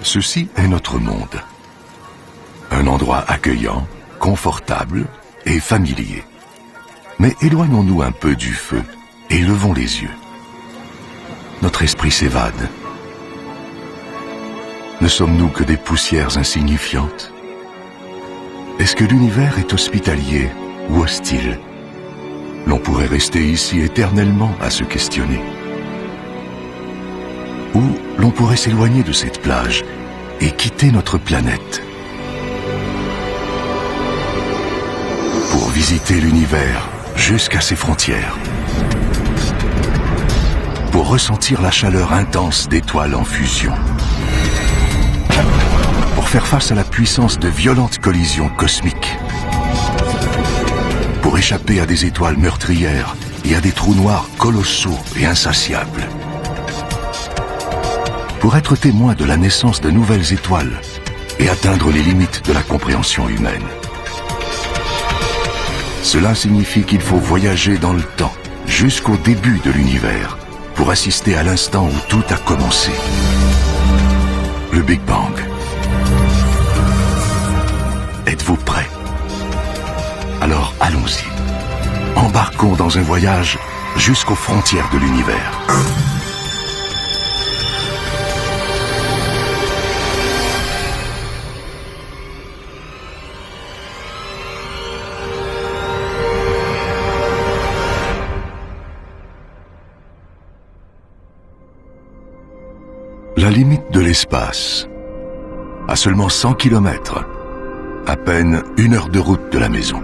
Ceci est notre monde. Un endroit accueillant, confortable et familier. Mais éloignons-nous un peu du feu et levons les yeux. Notre esprit s'évade. Ne sommes-nous que des poussières insignifiantes? Est-ce que l'univers est hospitalier ou hostile? L'on pourrait rester ici éternellement à se questionner. Ou l'on pourrait s'éloigner de cette plage et quitter notre planète. Pour visiter l'univers jusqu'à ses frontières. Pour ressentir la chaleur intense d'étoiles en fusion. Pour faire face à la puissance de violentes collisions cosmiques. Pour échapper à des étoiles meurtrières et à des trous noirs colossaux et insatiables. Pour être témoin de la naissance de nouvelles étoiles et atteindre les limites de la compréhension humaine. Cela signifie qu'il faut voyager dans le temps, jusqu'au début de l'univers, pour assister à l'instant où tout a commencé. Le Big Bang. Êtes-vous prêts? Alors allons-y. Embarquons dans un voyage jusqu'aux frontières de l'univers. La limite de l'espace, à seulement 100 km, à peine 1 heure de route de la maison.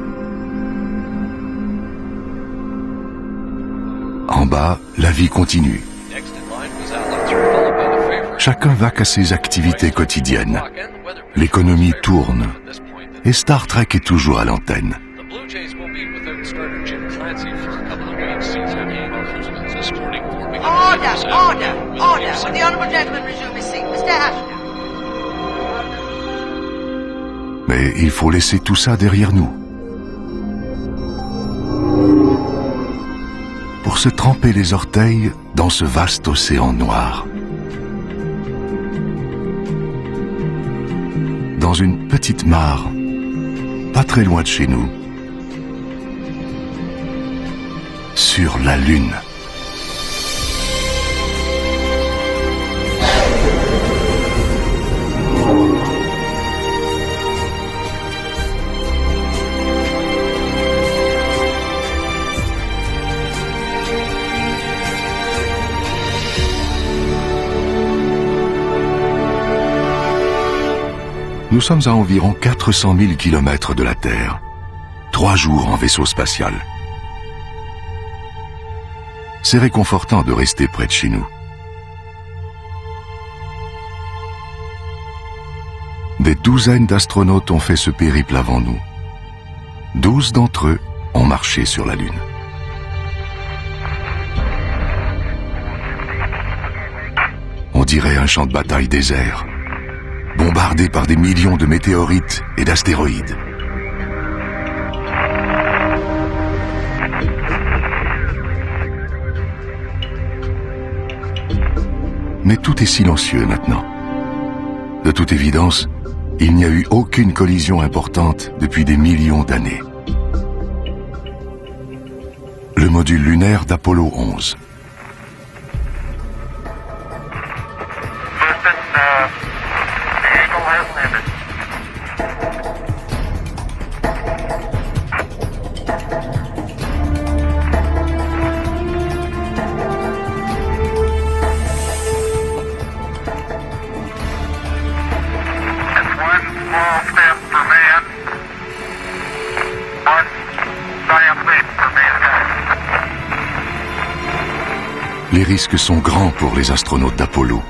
En bas, la vie continue. Chacun va qu'à ses activités quotidiennes. L'économie tourne, et Star Trek est toujours à l'antenne. Order! Will the honourable gentleman resume his seat? Mr. Ashton. Mais il faut laisser tout ça derrière nous. Pour se tremper les orteils dans ce vaste océan noir. Dans une petite mare, pas très loin de chez nous. Sur la Lune. Nous sommes à environ 400 000 km de la Terre. 3 jours en vaisseau spatial. C'est réconfortant de rester près de chez nous. Des douzaines d'astronautes ont fait ce périple avant nous. 12 d'entre eux ont marché sur la Lune. On dirait un champ de bataille désert, bombardé par des millions de météorites et d'astéroïdes. Mais tout est silencieux maintenant. De toute évidence, il n'y a eu aucune collision importante depuis des millions d'années. Le module lunaire d'Apollo 11. Les risques sont grands pour les astronautes d'Apollo.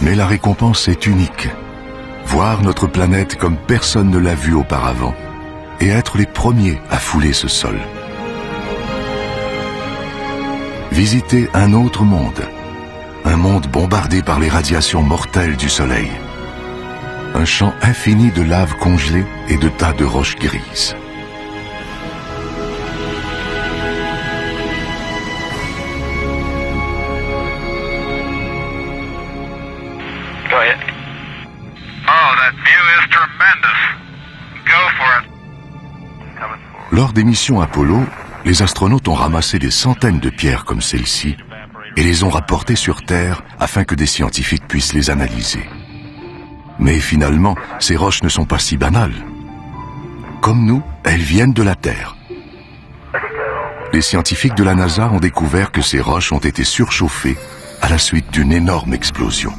Mais la récompense est unique. Voir notre planète comme personne ne l'a vue auparavant et être les premiers à fouler ce sol. Visiter un autre monde. Un monde bombardé par les radiations mortelles du Soleil. Un champ infini de lave congelée et de tas de roches grises. That view is tremendous. Go for it. Lors des missions Apollo, les astronautes ont ramassé des centaines de pierres comme celle-ci et les ont rapportées sur Terre afin que des scientifiques puissent les analyser. Mais finalement, ces roches ne sont pas si banales. Comme nous, elles viennent de la Terre. Les scientifiques de la NASA ont découvert que ces roches ont été surchauffées à la suite d'une énorme explosion.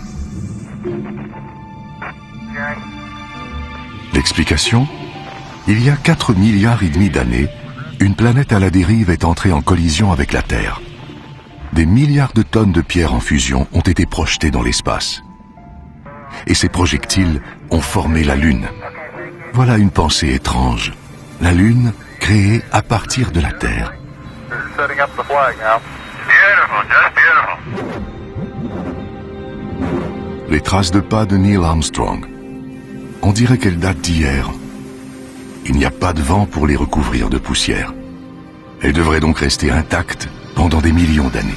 L'explication ? Il y a 4,5 milliards d'années, une planète à la dérive est entrée en collision avec la Terre. Des milliards de tonnes de pierres en fusion ont été projetées dans l'espace. Et ces projectiles ont formé la Lune. Voilà une pensée étrange. La Lune créée à partir de la Terre. Setting up the flag now. Beautiful, just beautiful. Les traces de pas de Neil Armstrong. On dirait qu'elles datent d'hier. Il n'y a pas de vent pour les recouvrir de poussière. Elles devraient donc rester intactes pendant des millions d'années.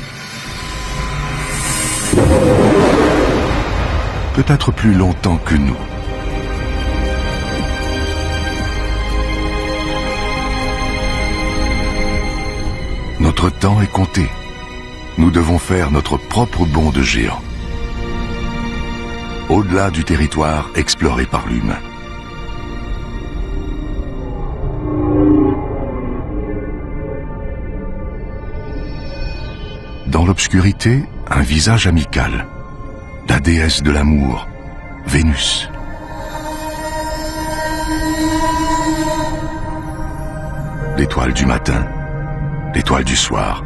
Peut-être plus longtemps que nous. Notre temps est compté. Nous devons faire notre propre bond de géant. Au-delà du territoire exploré par l'humain. Dans l'obscurité, un visage amical. La déesse de l'amour, Vénus. L'étoile du matin, l'étoile du soir.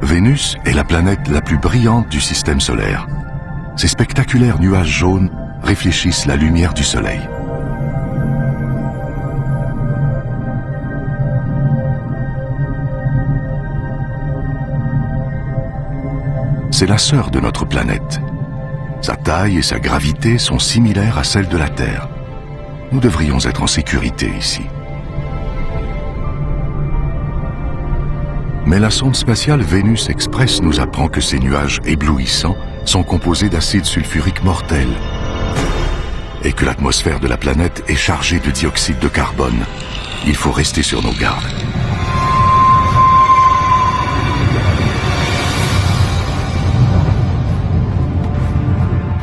Vénus est la planète la plus brillante du système solaire. Ces spectaculaires nuages jaunes réfléchissent la lumière du soleil. C'est la sœur de notre planète. Sa taille et sa gravité sont similaires à celles de la Terre. Nous devrions être en sécurité ici. Mais la sonde spatiale Vénus Express nous apprend que ces nuages éblouissants sont composés d'acide sulfurique mortel et que l'atmosphère de la planète est chargée de dioxyde de carbone. Il faut rester sur nos gardes.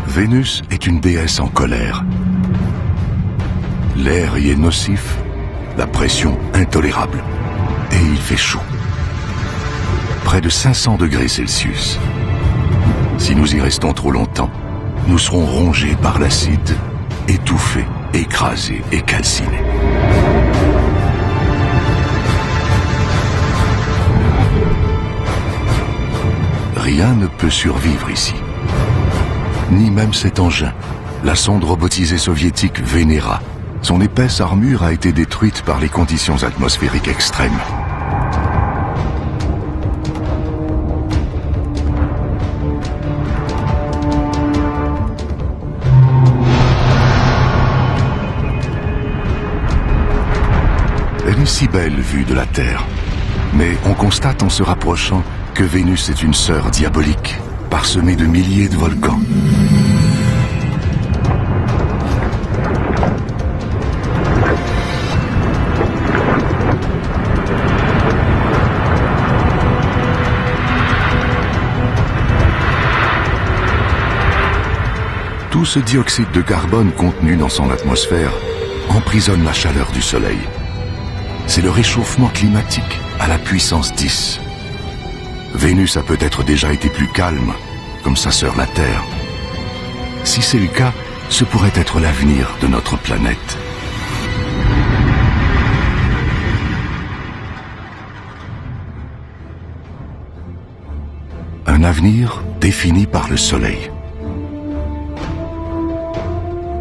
Vénus est une déesse en colère. L'air y est nocif, la pression intolérable, et il fait chaud. Près de 500 degrés Celsius. Si nous y restons trop longtemps, nous serons rongés par l'acide, étouffés, écrasés et calcinés. Rien ne peut survivre ici. Ni même cet engin, la sonde robotisée soviétique Venera. Son épaisse armure a été détruite par les conditions atmosphériques extrêmes. Elle est si belle vue de la Terre. Mais on constate en se rapprochant que Vénus est une sœur diabolique, parsemée de milliers de volcans. Tout ce dioxyde de carbone contenu dans son atmosphère emprisonne la chaleur du Soleil. C'est le réchauffement climatique à la puissance 10. Vénus a peut-être déjà été plus calme, comme sa sœur la Terre. Si c'est le cas, ce pourrait être l'avenir de notre planète. Un avenir défini par le Soleil.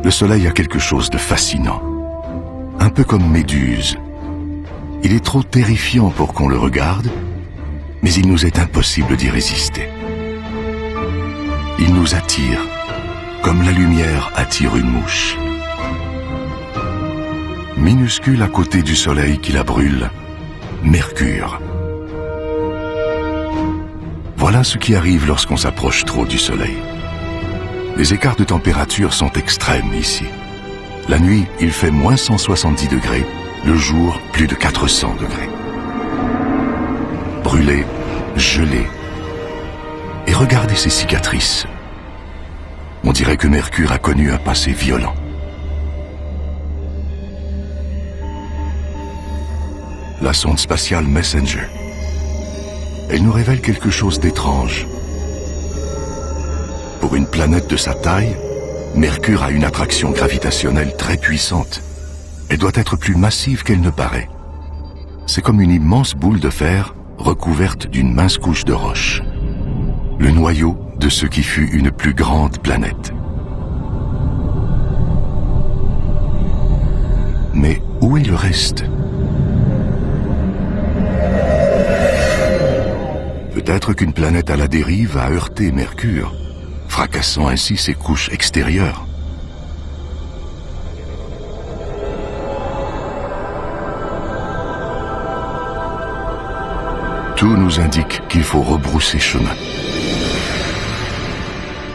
Le Soleil a quelque chose de fascinant. Un peu comme Méduse. Il est trop terrifiant pour qu'on le regarde, mais il nous est impossible d'y résister. Il nous attire, comme la lumière attire une mouche. Minuscule à côté du Soleil qui la brûle, Mercure. Voilà ce qui arrive lorsqu'on s'approche trop du Soleil. Les écarts de température sont extrêmes ici. La nuit, il fait moins 170 degrés, le jour, plus de 400 degrés. Brûlé, gelé. Et regardez ces cicatrices. On dirait que Mercure a connu un passé violent. La sonde spatiale Messenger. Elle nous révèle quelque chose d'étrange. Pour une planète de sa taille, Mercure a une attraction gravitationnelle très puissante. Elle doit être plus massive qu'elle ne paraît. C'est comme une immense boule de fer recouverte d'une mince couche de roche. Le noyau de ce qui fut une plus grande planète. Mais où est le reste? Peut-être qu'une planète à la dérive a heurté Mercure, fracassant ainsi ses couches extérieures. Tout nous indique qu'il faut rebrousser chemin.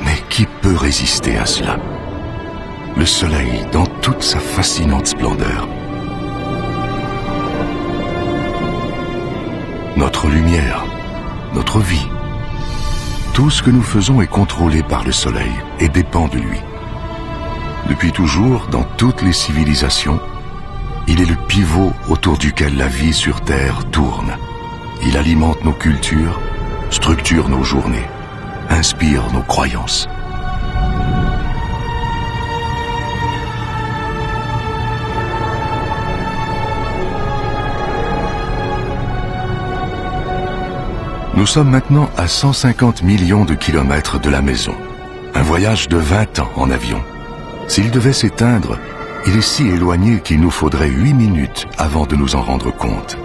Mais qui peut résister à cela? Le soleil dans toute sa fascinante splendeur. Notre lumière, notre vie. Tout ce que nous faisons est contrôlé par le soleil et dépend de lui. Depuis toujours, dans toutes les civilisations, il est le pivot autour duquel la vie sur Terre tourne. Il alimente nos cultures, structure nos journées, inspire nos croyances. Nous sommes maintenant à 150 millions de kilomètres de la maison. Un voyage de 20 ans en avion. S'il devait s'éteindre, il est si éloigné qu'il nous faudrait 8 minutes avant de nous en rendre compte.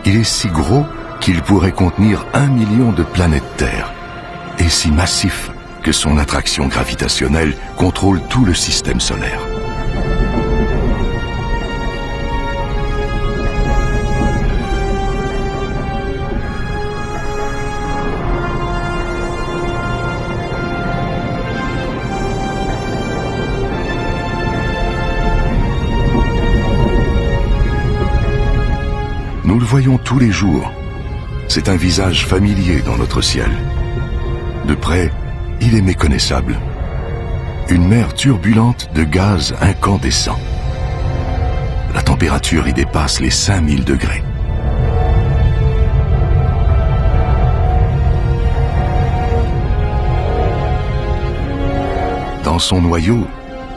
Il est si gros qu'il pourrait contenir 1 million de planètes Terre, et si massif que son attraction gravitationnelle contrôle tout le système solaire. Nous le voyons tous les jours. C'est un visage familier dans notre ciel. De près, il est méconnaissable. Une mer turbulente de gaz incandescents. La température y dépasse les 5000 degrés. Dans son noyau,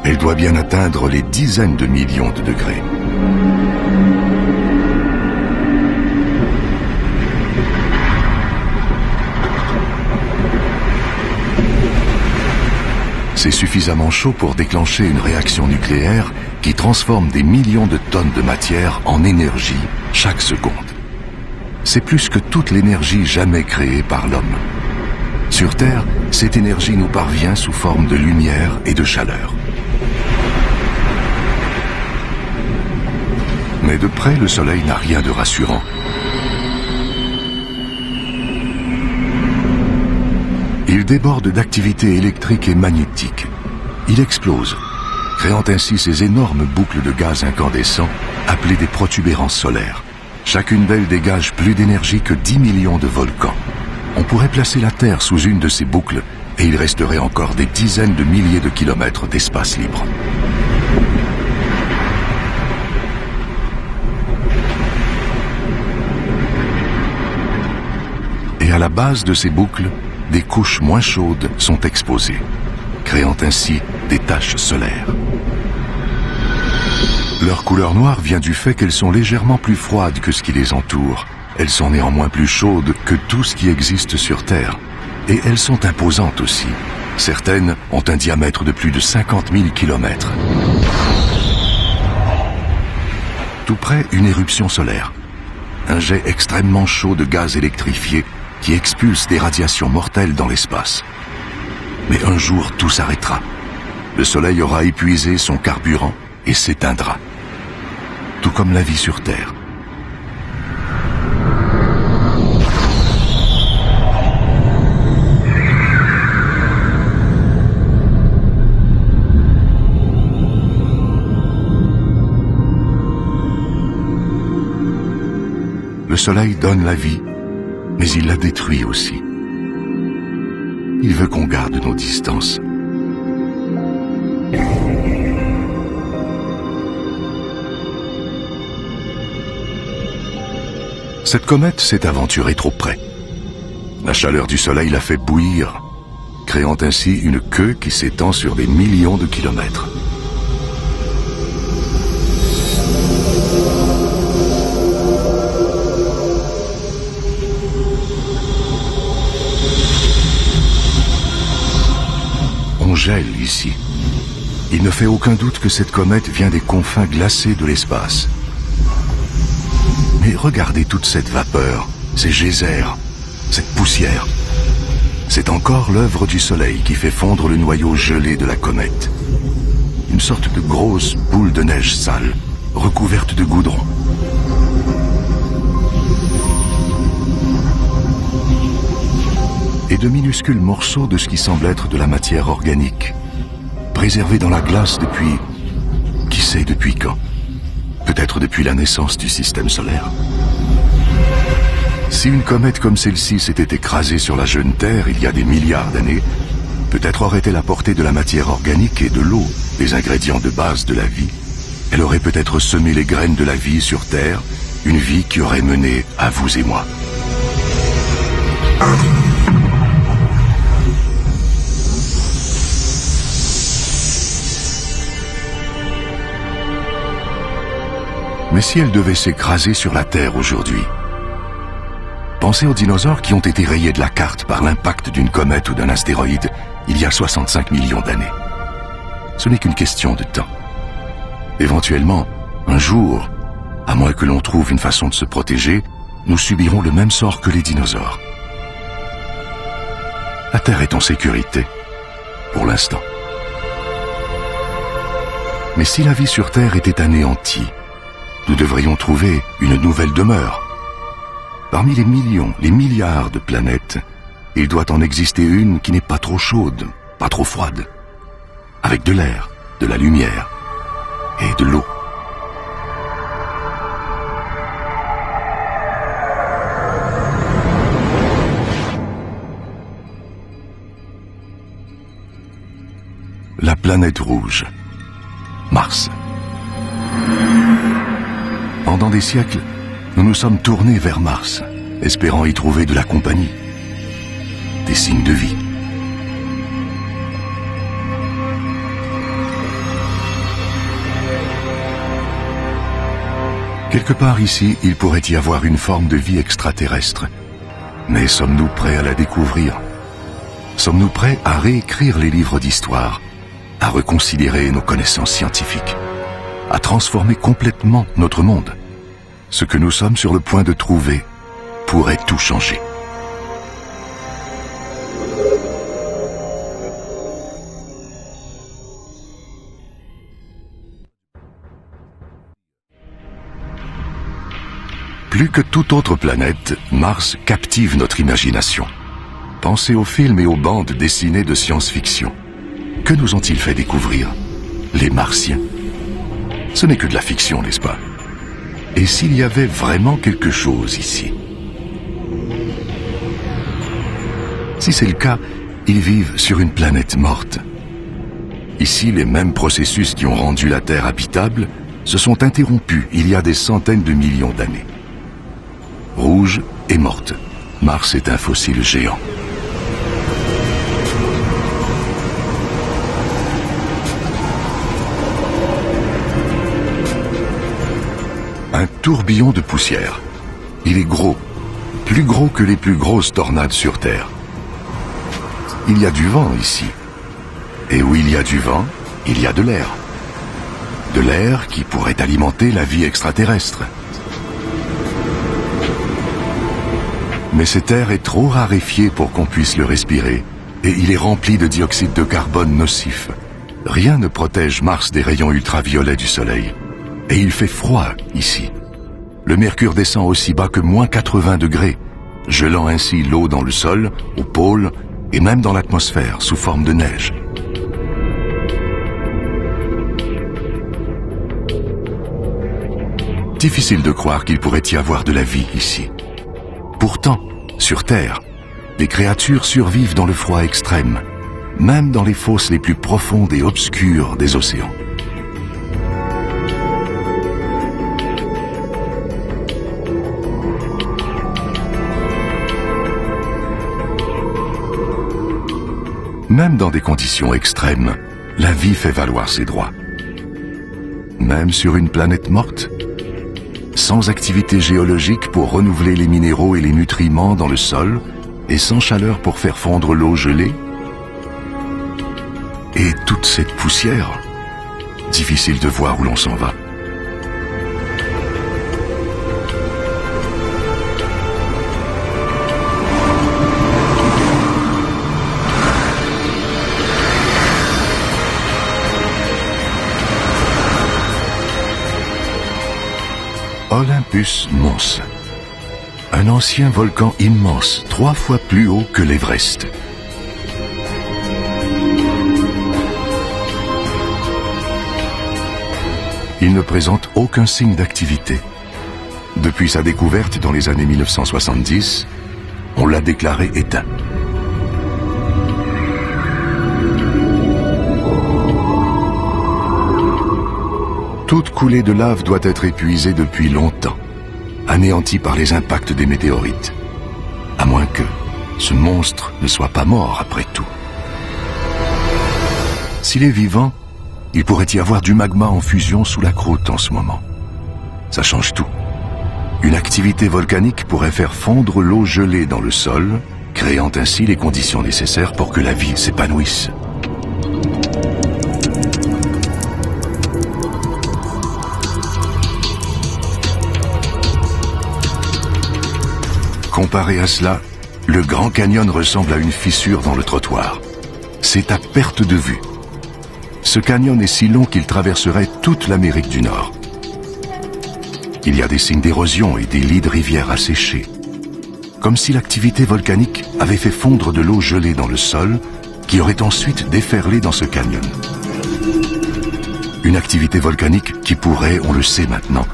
elle doit bien atteindre les dizaines de millions de degrés. C'est suffisamment chaud pour déclencher une réaction nucléaire qui transforme des millions de tonnes de matière en énergie chaque seconde. C'est plus que toute l'énergie jamais créée par l'homme. Sur Terre, cette énergie nous parvient sous forme de lumière et de chaleur. Mais de près, le Soleil n'a rien de rassurant. Il déborde d'activité électrique et magnétique. Il explose, créant ainsi ces énormes boucles de gaz incandescents appelées des protubérances solaires. Chacune d'elles dégage plus d'énergie que 10 millions de volcans. On pourrait placer la Terre sous une de ces boucles et il resterait encore des dizaines de milliers de kilomètres d'espace libre. Et à la base de ces boucles, des couches moins chaudes sont exposées, créant ainsi des taches solaires. Leur couleur noire vient du fait qu'elles sont légèrement plus froides que ce qui les entoure. Elles sont néanmoins plus chaudes que tout ce qui existe sur Terre. Et elles sont imposantes aussi. Certaines ont un diamètre de plus de 50 000 kilomètres. Tout près, une éruption solaire. Un jet extrêmement chaud de gaz électrifié qui expulse des radiations mortelles dans l'espace. Mais un jour, tout s'arrêtera. Le Soleil aura épuisé son carburant et s'éteindra. Tout comme la vie sur Terre. Le Soleil donne la vie, mais il la détruit aussi. Il veut qu'on garde nos distances. Cette comète s'est aventurée trop près. La chaleur du Soleil l'a fait bouillir, créant ainsi une queue qui s'étend sur des millions de kilomètres. On gèle ici. Il ne fait aucun doute que cette comète vient des confins glacés de l'espace. Mais regardez toute cette vapeur, ces geysers, cette poussière. C'est encore l'œuvre du Soleil qui fait fondre le noyau gelé de la comète. Une sorte de grosse boule de neige sale, recouverte de goudron. Et de minuscules morceaux de ce qui semble être de la matière organique, préservés dans la glace depuis... qui sait depuis quand? Peut-être depuis la naissance du système solaire. Si une comète comme celle-ci s'était écrasée sur la jeune Terre il y a des milliards d'années, peut-être aurait-elle apporté de la matière organique et de l'eau, les ingrédients de base de la vie. Elle aurait peut-être semé les graines de la vie sur Terre, une vie qui aurait mené à vous et moi. Mais si elle devait s'écraser sur la Terre aujourd'hui? Pensez aux dinosaures qui ont été rayés de la carte par l'impact d'une comète ou d'un astéroïde il y a 65 millions d'années. Ce n'est qu'une question de temps. Éventuellement, un jour, à moins que l'on trouve une façon de se protéger, nous subirons le même sort que les dinosaures. La Terre est en sécurité, pour l'instant. Mais si la vie sur Terre était anéantie, nous devrions trouver une nouvelle demeure. Parmi les millions, les milliards de planètes, il doit en exister une qui n'est pas trop chaude, pas trop froide, avec de l'air, de la lumière et de l'eau. La planète rouge, Mars. Pendant des siècles, nous nous sommes tournés vers Mars, espérant y trouver de la compagnie, des signes de vie. Quelque part ici, il pourrait y avoir une forme de vie extraterrestre. Mais sommes-nous prêts à la découvrir? Sommes-nous prêts à réécrire les livres d'histoire, à reconsidérer nos connaissances scientifiques, à transformer complètement notre monde? Ce que nous sommes sur le point de trouver pourrait tout changer. Plus que toute autre planète, Mars captive notre imagination. Pensez aux films et aux bandes dessinées de science-fiction. Que nous ont-ils fait découvrir? Les Martiens. Ce n'est que de la fiction, n'est-ce pas? Et s'il y avait vraiment quelque chose ici? Si c'est le cas, ils vivent sur une planète morte. Ici, les mêmes processus qui ont rendu la Terre habitable se sont interrompus il y a des centaines de millions d'années. Rouge et morte, Mars est un fossile géant. Un tourbillon de poussière. Il est gros, plus gros que les plus grosses tornades sur Terre. Il y a du vent ici. Et où il y a du vent, il y a de l'air. De l'air qui pourrait alimenter la vie extraterrestre. Mais cet air est trop raréfié pour qu'on puisse le respirer, et il est rempli de dioxyde de carbone nocif. Rien ne protège Mars des rayons ultraviolets du Soleil. Et il fait froid ici. Le mercure descend aussi bas que moins 80 degrés, gelant ainsi l'eau dans le sol, au pôle et même dans l'atmosphère sous forme de neige. Difficile de croire qu'il pourrait y avoir de la vie ici. Pourtant, sur Terre, les créatures survivent dans le froid extrême, même dans les fosses les plus profondes et obscures des océans. Même dans des conditions extrêmes, la vie fait valoir ses droits. Même sur une planète morte, sans activité géologique pour renouveler les minéraux et les nutriments dans le sol, et sans chaleur pour faire fondre l'eau gelée. Et toute cette poussière, difficile de voir où l'on s'en va. Olympus Mons, un ancien volcan immense, 3 fois plus haut que l'Everest. Il ne présente aucun signe d'activité. Depuis sa découverte dans les années 1970, on l'a déclaré éteint. Toute coulée de lave doit être épuisée depuis longtemps, anéantie par les impacts des météorites. À moins que ce monstre ne soit pas mort après tout. S'il est vivant, il pourrait y avoir du magma en fusion sous la croûte en ce moment. Ça change tout. Une activité volcanique pourrait faire fondre l'eau gelée dans le sol, créant ainsi les conditions nécessaires pour que la vie s'épanouisse. Comparé à cela, le Grand Canyon ressemble à une fissure dans le trottoir. C'est à perte de vue. Ce canyon est si long qu'il traverserait toute l'Amérique du Nord. Il y a des signes d'érosion et des lits de rivières asséchés. Comme si l'activité volcanique avait fait fondre de l'eau gelée dans le sol, qui aurait ensuite déferlé dans ce canyon. Une activité volcanique qui pourrait, on le sait maintenant,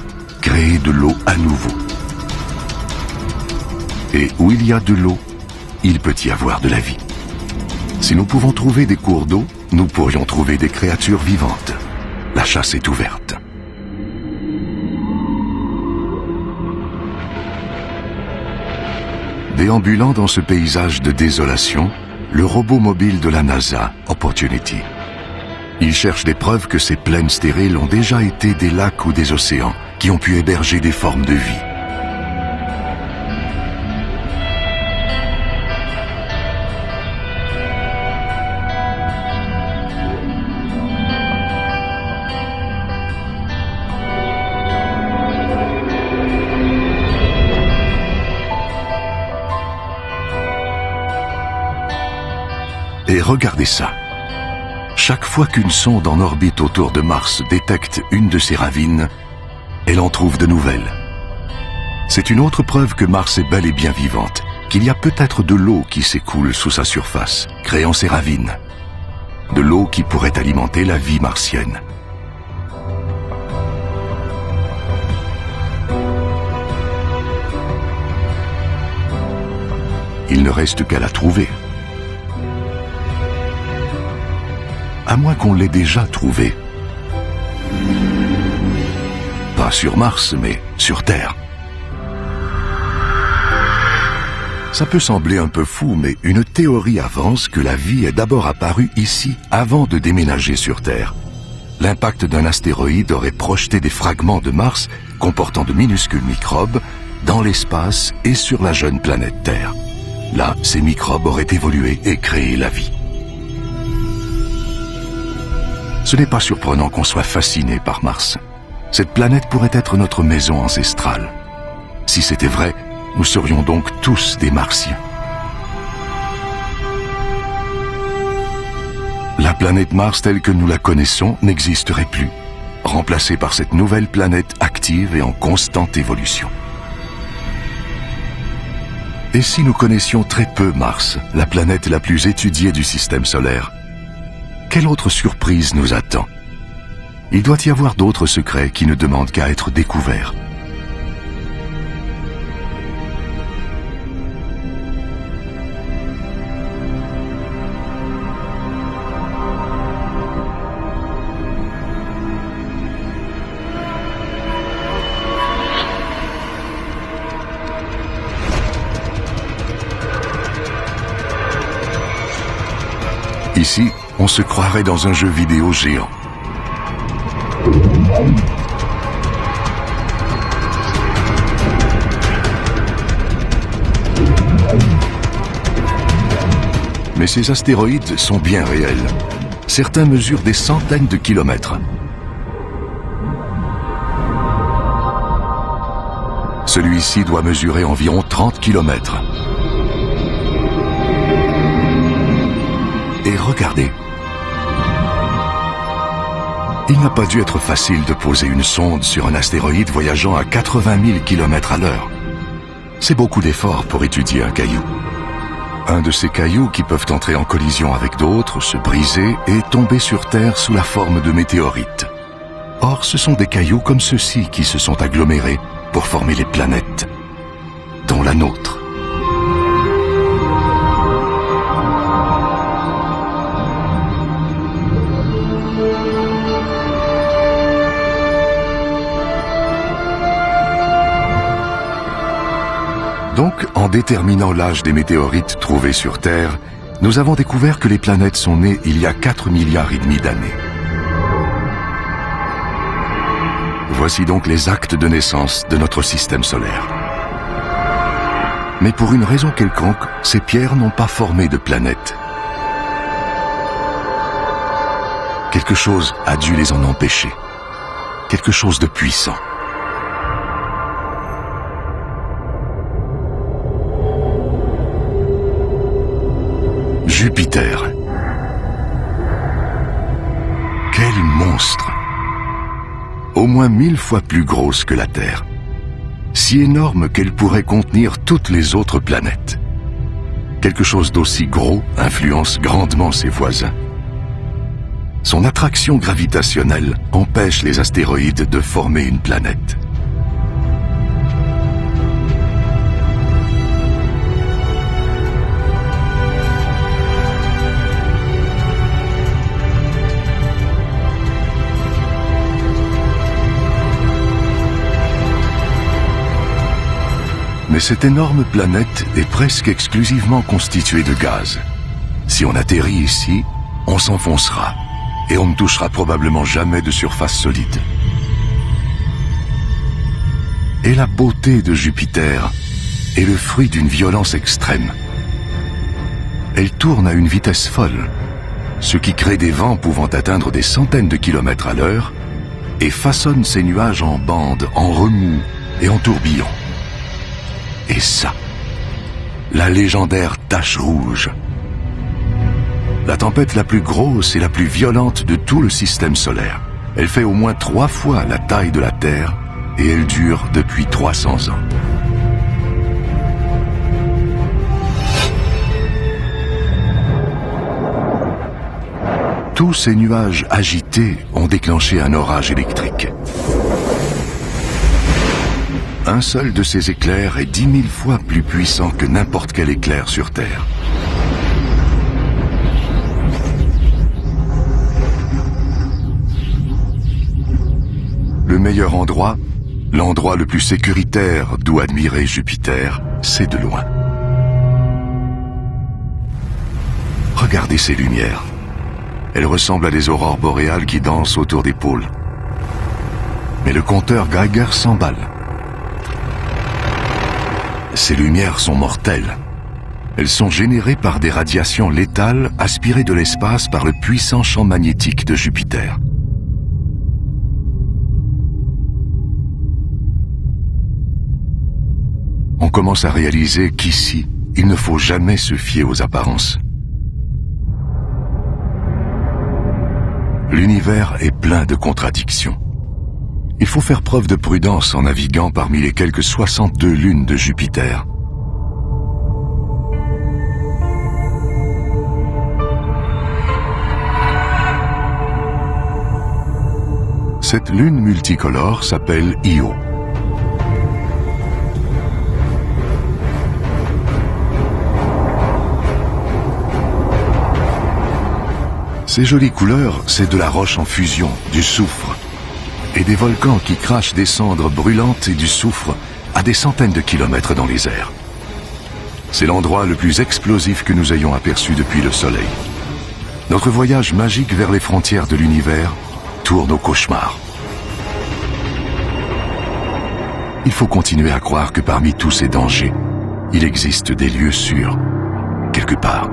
créer de l'eau à nouveau. Et où il y a de l'eau, il peut y avoir de la vie. Si nous pouvons trouver des cours d'eau, nous pourrions trouver des créatures vivantes. La chasse est ouverte. Déambulant dans ce paysage de désolation, le robot mobile de la NASA, Opportunity. Il cherche des preuves que ces plaines stériles ont déjà été des lacs ou des océans qui ont pu héberger des formes de vie. Et regardez ça. Chaque fois qu'une sonde en orbite autour de Mars détecte une de ces ravines, elle en trouve de nouvelles. C'est une autre preuve que Mars est bel et bien vivante, qu'il y a peut-être de l'eau qui s'écoule sous sa surface, créant ces ravines. De l'eau qui pourrait alimenter la vie martienne. Il ne reste qu'à la trouver. À moins qu'on l'ait déjà trouvée. Pas sur Mars, mais sur Terre. Ça peut sembler un peu fou, mais une théorie avance que la vie est d'abord apparue ici avant de déménager sur Terre. L'impact d'un astéroïde aurait projeté des fragments de Mars comportant de minuscules microbes dans l'espace et sur la jeune planète Terre. Là, ces microbes auraient évolué et créé la vie. Ce n'est pas surprenant qu'on soit fasciné par Mars. Cette planète pourrait être notre maison ancestrale. Si c'était vrai, nous serions donc tous des Martiens. La planète Mars telle que nous la connaissons n'existerait plus, remplacée par cette nouvelle planète active et en constante évolution. Et si nous connaissions très peu Mars, la planète la plus étudiée du système solaire, quelle autre surprise nous attend? Il doit y avoir d'autres secrets qui ne demandent qu'à être découverts, D'ici, on se croirait dans un jeu vidéo géant. Mais ces astéroïdes sont bien réels. Certains mesurent des centaines de kilomètres. Celui-ci doit mesurer environ 30 kilomètres. Et regardez. Il n'a pas dû être facile de poser une sonde sur un astéroïde voyageant à 80 000 km à l'heure. C'est beaucoup d'efforts pour étudier un caillou. Un de ces cailloux qui peuvent entrer en collision avec d'autres, se briser et tomber sur Terre sous la forme de météorites. Or, ce sont des cailloux comme ceux-ci qui se sont agglomérés pour former les planètes, dont la nôtre. Donc, en déterminant l'âge des météorites trouvés sur Terre, nous avons découvert que les planètes sont nées il y a 4,5 milliards d'années. Voici donc les actes de naissance de notre système solaire. Mais pour une raison quelconque, ces pierres n'ont pas formé de planètes. Quelque chose a dû les en empêcher. Quelque chose de puissant. Jupiter. Quel monstre! Au moins 1000 fois plus grosse que la Terre. Si énorme qu'elle pourrait contenir toutes les autres planètes. Quelque chose d'aussi gros influence grandement ses voisins. Son attraction gravitationnelle empêche les astéroïdes de former une planète. Mais cette énorme planète est presque exclusivement constituée de gaz. Si on atterrit ici, on s'enfoncera et on ne touchera probablement jamais de surface solide. Et la beauté de Jupiter est le fruit d'une violence extrême. Elle tourne à une vitesse folle, ce qui crée des vents pouvant atteindre des centaines de kilomètres à l'heure et façonne ces nuages en bandes, en remous et en tourbillons. Et ça, la légendaire tache rouge. La tempête la plus grosse et la plus violente de tout le système solaire. Elle fait au moins 3 fois la taille de la Terre et elle dure depuis 300 ans. Tous ces nuages agités ont déclenché un orage électrique. Un seul de ces éclairs est 10 000 fois plus puissant que n'importe quel éclair sur Terre. Le meilleur endroit, l'endroit le plus sécuritaire d'où admirer Jupiter, c'est de loin. Regardez ces lumières. Elles ressemblent à des aurores boréales qui dansent autour des pôles. Mais le compteur Geiger s'emballe. Ces lumières sont mortelles. Elles sont générées par des radiations létales aspirées de l'espace par le puissant champ magnétique de Jupiter. On commence à réaliser qu'ici, il ne faut jamais se fier aux apparences. L'univers est plein de contradictions. Il faut faire preuve de prudence en naviguant parmi les quelques 62 lunes de Jupiter. Cette lune multicolore s'appelle Io. Ces jolies couleurs, c'est de la roche en fusion, du soufre, et des volcans qui crachent des cendres brûlantes et du soufre à des centaines de kilomètres dans les airs. C'est l'endroit le plus explosif que nous ayons aperçu depuis le Soleil. notre voyage magique vers les frontières de l'univers tourne au cauchemar. Il faut continuer à croire que parmi tous ces dangers, il existe des lieux sûrs, quelque part.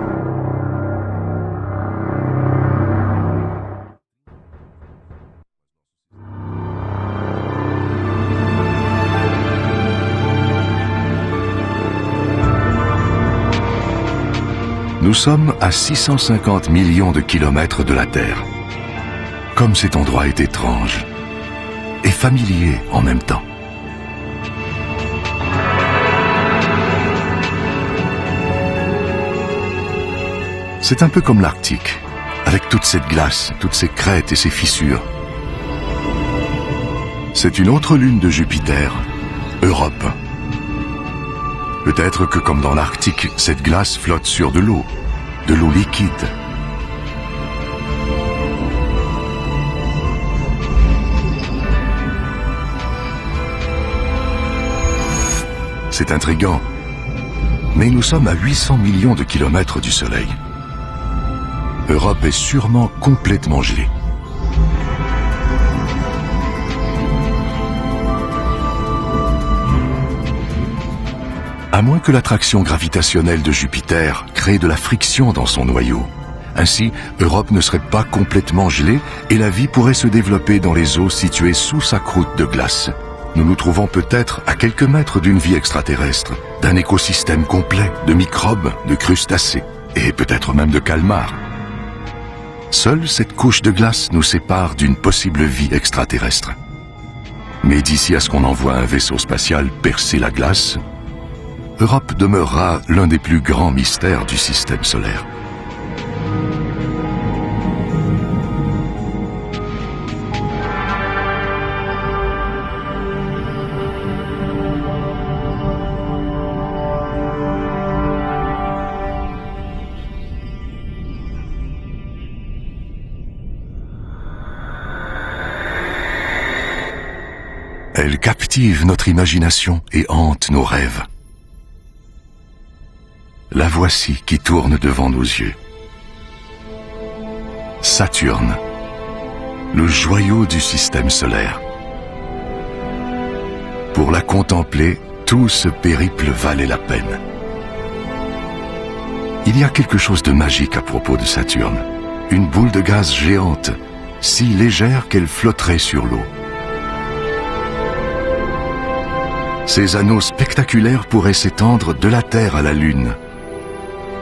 Nous sommes à 650 millions de kilomètres de la Terre. Comme cet endroit est étrange et familier en même temps. C'est un peu comme l'Arctique, avec toute cette glace, toutes ces crêtes et ces fissures. C'est une autre lune de Jupiter, Europe. Peut-être que comme dans l'Arctique, cette glace flotte sur de l'eau liquide. C'est intriguant, mais nous sommes à 800 millions de kilomètres du Soleil. Europe est sûrement complètement gelée. À moins que l'attraction gravitationnelle de Jupiter crée de la friction dans son noyau. Ainsi, Europe ne serait pas complètement gelée et la vie pourrait se développer dans les eaux situées sous sa croûte de glace. Nous nous trouvons peut-être à quelques mètres d'une vie extraterrestre, d'un écosystème complet de microbes, de crustacés et peut-être même de calmars. Seule cette couche de glace nous sépare d'une possible vie extraterrestre. Mais d'ici à ce qu'on envoie un vaisseau spatial percer la glace, Europe demeurera l'un des plus grands mystères du système solaire. Elle captive notre imagination et hante nos rêves. La voici qui tourne devant nos yeux. Saturne, le joyau du système solaire. Pour la contempler, tout ce périple valait la peine. Il y a quelque chose de magique à propos de Saturne. Une boule de gaz géante, si légère qu'elle flotterait sur l'eau. Ces anneaux spectaculaires pourraient s'étendre de la Terre à la Lune.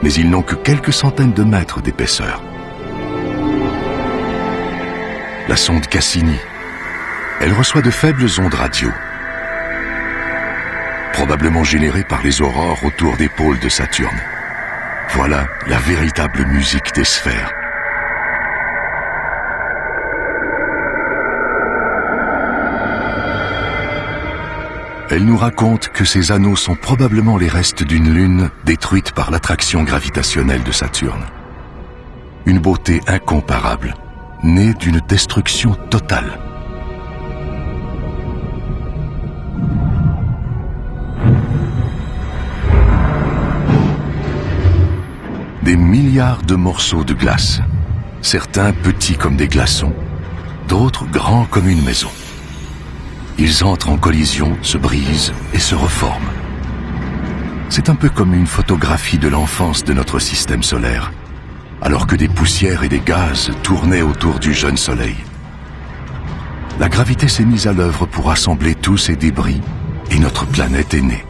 Mais ils n'ont que quelques centaines de mètres d'épaisseur. La sonde Cassini, elle reçoit de faibles ondes radio, probablement générées par les aurores autour des pôles de Saturne. Voilà la véritable musique des sphères. Elle nous raconte que ces anneaux sont probablement les restes d'une lune détruite par l'attraction gravitationnelle de Saturne. Une beauté incomparable, née d'une destruction totale. Des milliards de morceaux de glace, certains petits comme des glaçons, d'autres grands comme une maison. Ils entrent en collision, se brisent et se reforment. C'est un peu comme une photographie de l'enfance de notre système solaire, alors que des poussières et des gaz tournaient autour du jeune soleil. La gravité s'est mise à l'œuvre pour rassembler tous ces débris et notre planète est née.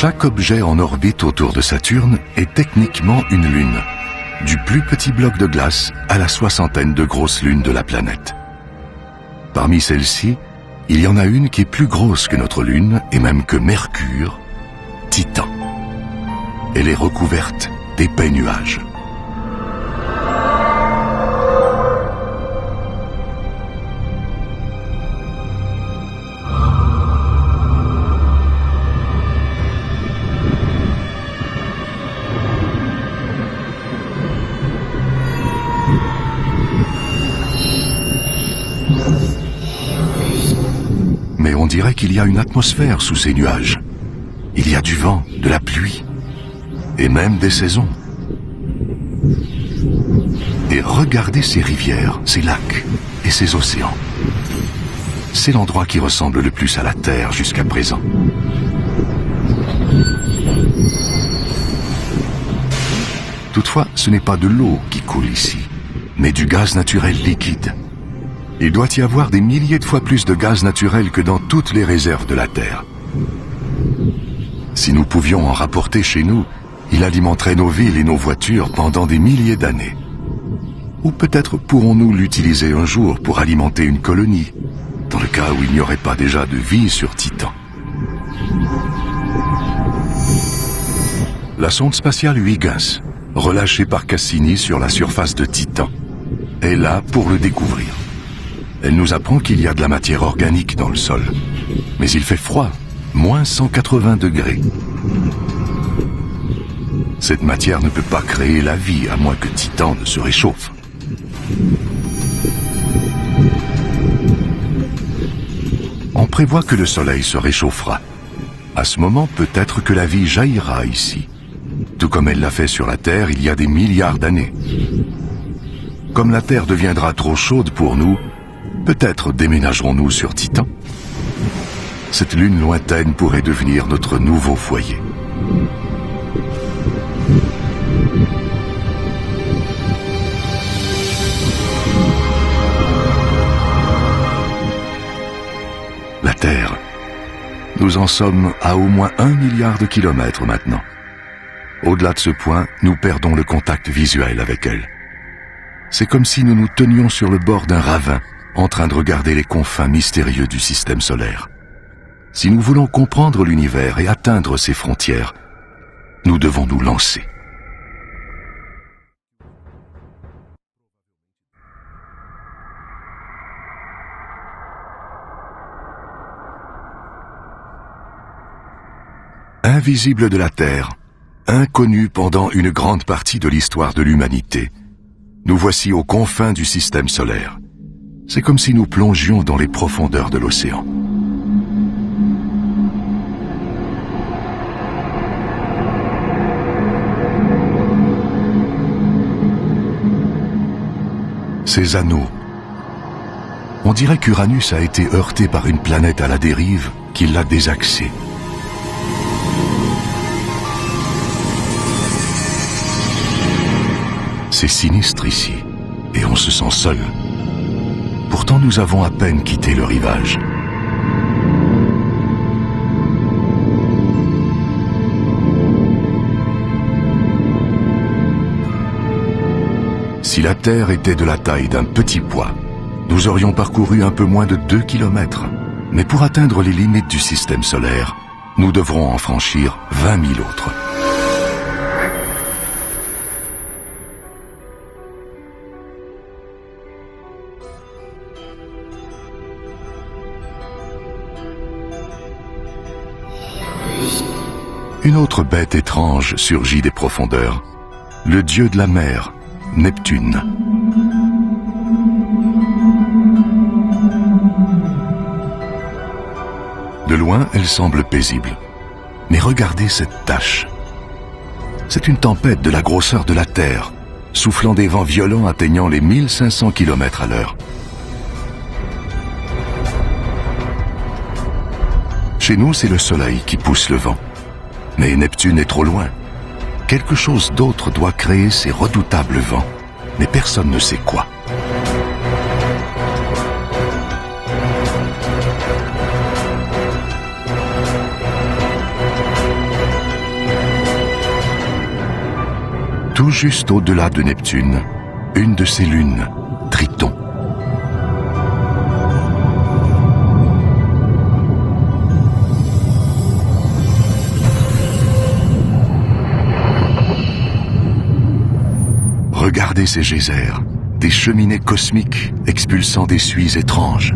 Chaque objet en orbite autour de Saturne est techniquement une lune, du plus petit bloc de glace à la soixantaine de grosses lunes de la planète. Parmi celles-ci, il y en a une qui est plus grosse que notre lune et même que Mercure, Titan. Elle est recouverte d'épais nuages. dirait qu'il y a une atmosphère sous ces nuages. Il y a du vent, de la pluie, et même des saisons. Et regardez ces rivières, ces lacs et ces océans. C'est l'endroit qui ressemble le plus à la Terre jusqu'à présent. Toutefois, ce n'est pas de l'eau qui coule ici, mais du gaz naturel liquide. Il doit y avoir des milliers de fois plus de gaz naturel que dans toutes les réserves de la Terre. Si nous pouvions en rapporter chez nous, il alimenterait nos villes et nos voitures pendant des milliers d'années. Ou peut-être pourrons-nous l'utiliser un jour pour alimenter une colonie, dans le cas où il n'y aurait pas déjà de vie sur Titan. La sonde spatiale Huygens, relâchée par Cassini sur la surface de Titan, est là pour le découvrir. Elle nous apprend qu'il y a de la matière organique dans le sol. Mais il fait froid, moins 180 degrés. Cette matière ne peut pas créer la vie, à moins que Titan ne se réchauffe. On prévoit que le Soleil se réchauffera. À ce moment, peut-être que la vie jaillira ici, tout comme elle l'a fait sur la Terre il y a des milliards d'années. Comme la Terre deviendra trop chaude pour nous, peut-être déménagerons-nous sur Titan. Cette lune lointaine pourrait devenir notre nouveau foyer. La Terre. Nous en sommes à au moins 1 milliard de kilomètres maintenant. Au-delà de ce point, nous perdons le contact visuel avec elle. C'est comme si nous nous tenions sur le bord d'un ravin, en train de regarder les confins mystérieux du système solaire. Si nous voulons comprendre l'univers et atteindre ses frontières, nous devons nous lancer. Invisible de la Terre, inconnu pendant une grande partie de l'histoire de l'humanité, nous voici aux confins du système solaire. C'est comme si nous plongions dans les profondeurs de l'océan. Ces anneaux. On dirait qu'Uranus a été heurté par une planète à la dérive qui l'a désaxé. C'est sinistre ici, et on se sent seul. Pourtant, nous avons à peine quitté le rivage. Si la Terre était de la taille d'un petit pois, nous aurions parcouru un peu moins de 2 kilomètres. Mais pour atteindre les limites du système solaire, nous devrons en franchir 20 000 autres. Une autre bête étrange surgit des profondeurs, le dieu de la mer, Neptune. De loin, elle semble paisible. Mais regardez cette tache. C'est une tempête de la grosseur de la Terre, soufflant des vents violents atteignant les 1500 km à l'heure. Chez nous, c'est le Soleil qui pousse le vent. Mais Neptune est trop loin. Quelque chose d'autre doit créer ces redoutables vents, mais personne ne sait quoi. Tout juste au-delà de Neptune, une de ses lunes, Triton. Regardez ces geysers, des cheminées cosmiques expulsant des suies étranges.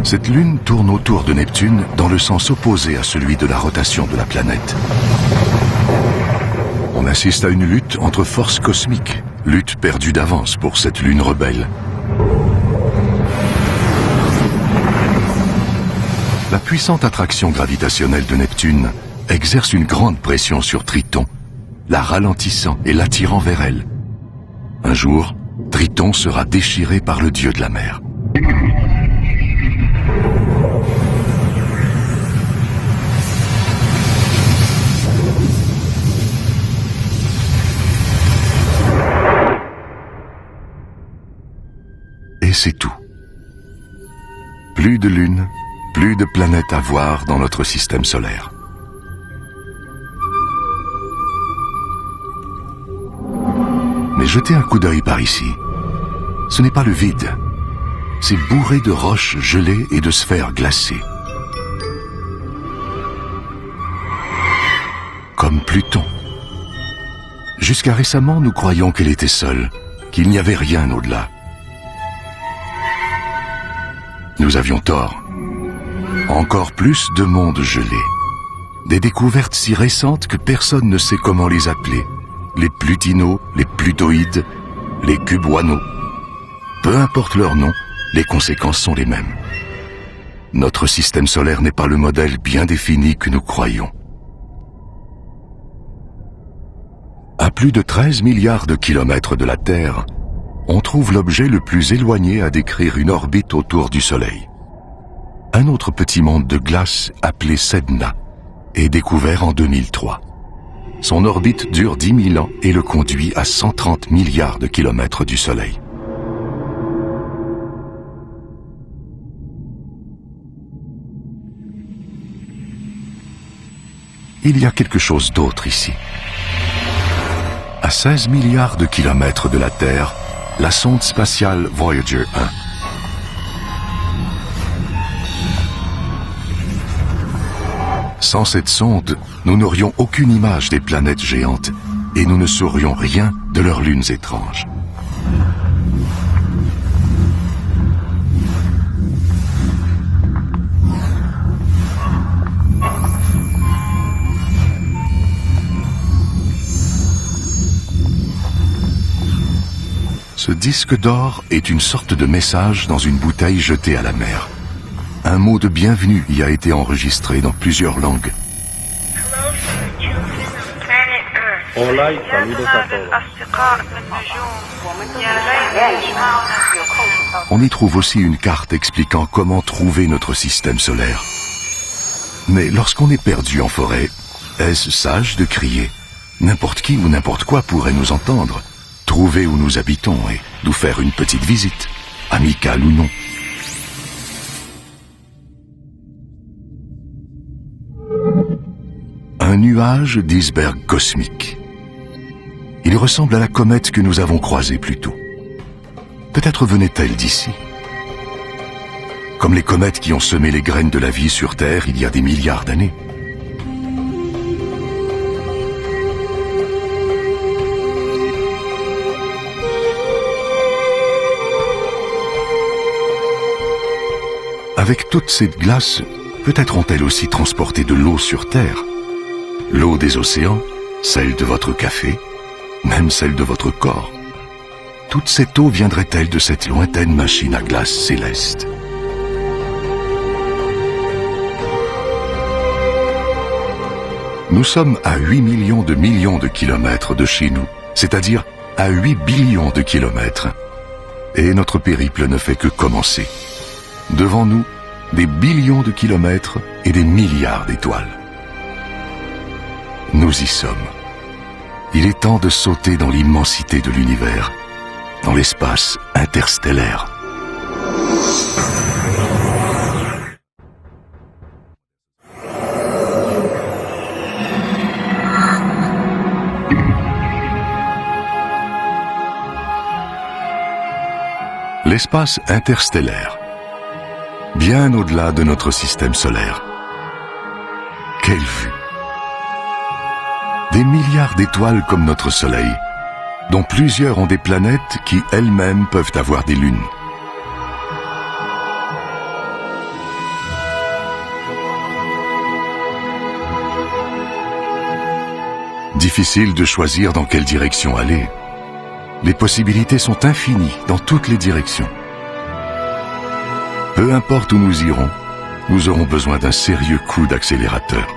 Cette lune tourne autour de Neptune dans le sens opposé à celui de la rotation de la planète. On assiste à une lutte entre forces cosmiques, lutte perdue d'avance pour cette lune rebelle. La puissante attraction gravitationnelle de Neptune exerce une grande pression sur Triton, la ralentissant et l'attirant vers elle. Un jour, Triton sera déchiré par le dieu de la mer. Et c'est tout. Plus de lunes, plus de planètes à voir dans notre système solaire. Mais jetez un coup d'œil par ici. Ce n'est pas le vide. C'est bourré de roches gelées et de sphères glacées. Comme Pluton. Jusqu'à récemment, nous croyions qu'elle était seule, qu'il n'y avait rien au-delà. Nous avions tort. Encore plus de mondes gelés. Des découvertes si récentes que personne ne sait comment les appeler. Les plutinos, les plutoïdes, les cuboinos. Peu importe leur nom, les conséquences sont les mêmes. Notre système solaire n'est pas le modèle bien défini que nous croyons. À plus de 13 milliards de kilomètres de la Terre, on trouve l'objet le plus éloigné à décrire une orbite autour du Soleil. Un autre petit monde de glace appelé Sedna est découvert en 2003. Son orbite dure 10 000 ans et le conduit à 130 milliards de kilomètres du Soleil. Il y a quelque chose d'autre ici. À 16 milliards de kilomètres de la Terre, la sonde spatiale Voyager 1. Sans cette sonde, nous n'aurions aucune image des planètes géantes et nous ne saurions rien de leurs lunes étranges. Ce disque d'or est une sorte de message dans une bouteille jetée à la mer. Un mot de bienvenue y a été enregistré dans plusieurs langues. Hola y saludos a todos. On y trouve aussi une carte expliquant comment trouver notre système solaire. Mais lorsqu'on est perdu en forêt, est-ce sage de crier? N'importe qui ou n'importe quoi pourrait nous entendre, trouver où nous habitons et nous faire une petite visite, amicale ou non. Un nuage d'iceberg cosmique. Il ressemble à la comète que nous avons croisée plus tôt. Peut-être venait-elle d'ici. Comme les comètes qui ont semé les graines de la vie sur Terre il y a des milliards d'années. Avec toute cette glace, peut-être ont-elles aussi transporté de l'eau sur Terre. L'eau des océans, celle de votre café, même celle de votre corps. Toute cette eau viendrait-elle de cette lointaine machine à glace céleste? Nous sommes à 8 millions de kilomètres de chez nous, c'est-à-dire à 8 billions de kilomètres. Et notre périple ne fait que commencer. Devant nous, des billions de kilomètres et des milliards d'étoiles. Nous y sommes. Il est temps de sauter dans l'immensité de l'univers, dans l'espace interstellaire. L'espace interstellaire, bien au-delà de notre système solaire. Quelle vue! Des milliards d'étoiles comme notre Soleil, dont plusieurs ont des planètes qui elles-mêmes peuvent avoir des lunes. Difficile de choisir dans quelle direction aller. Les possibilités sont infinies dans toutes les directions. Peu importe où nous irons, nous aurons besoin d'un sérieux coup d'accélérateur.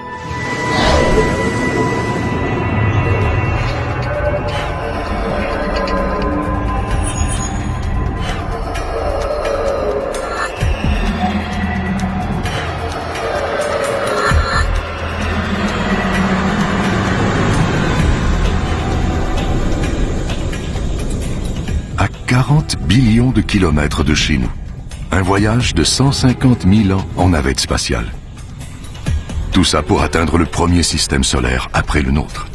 À 40 billions de kilomètres de chez nous. Un voyage de 150 000 ans en navette spatiale. Tout ça pour atteindre le premier système solaire après le nôtre.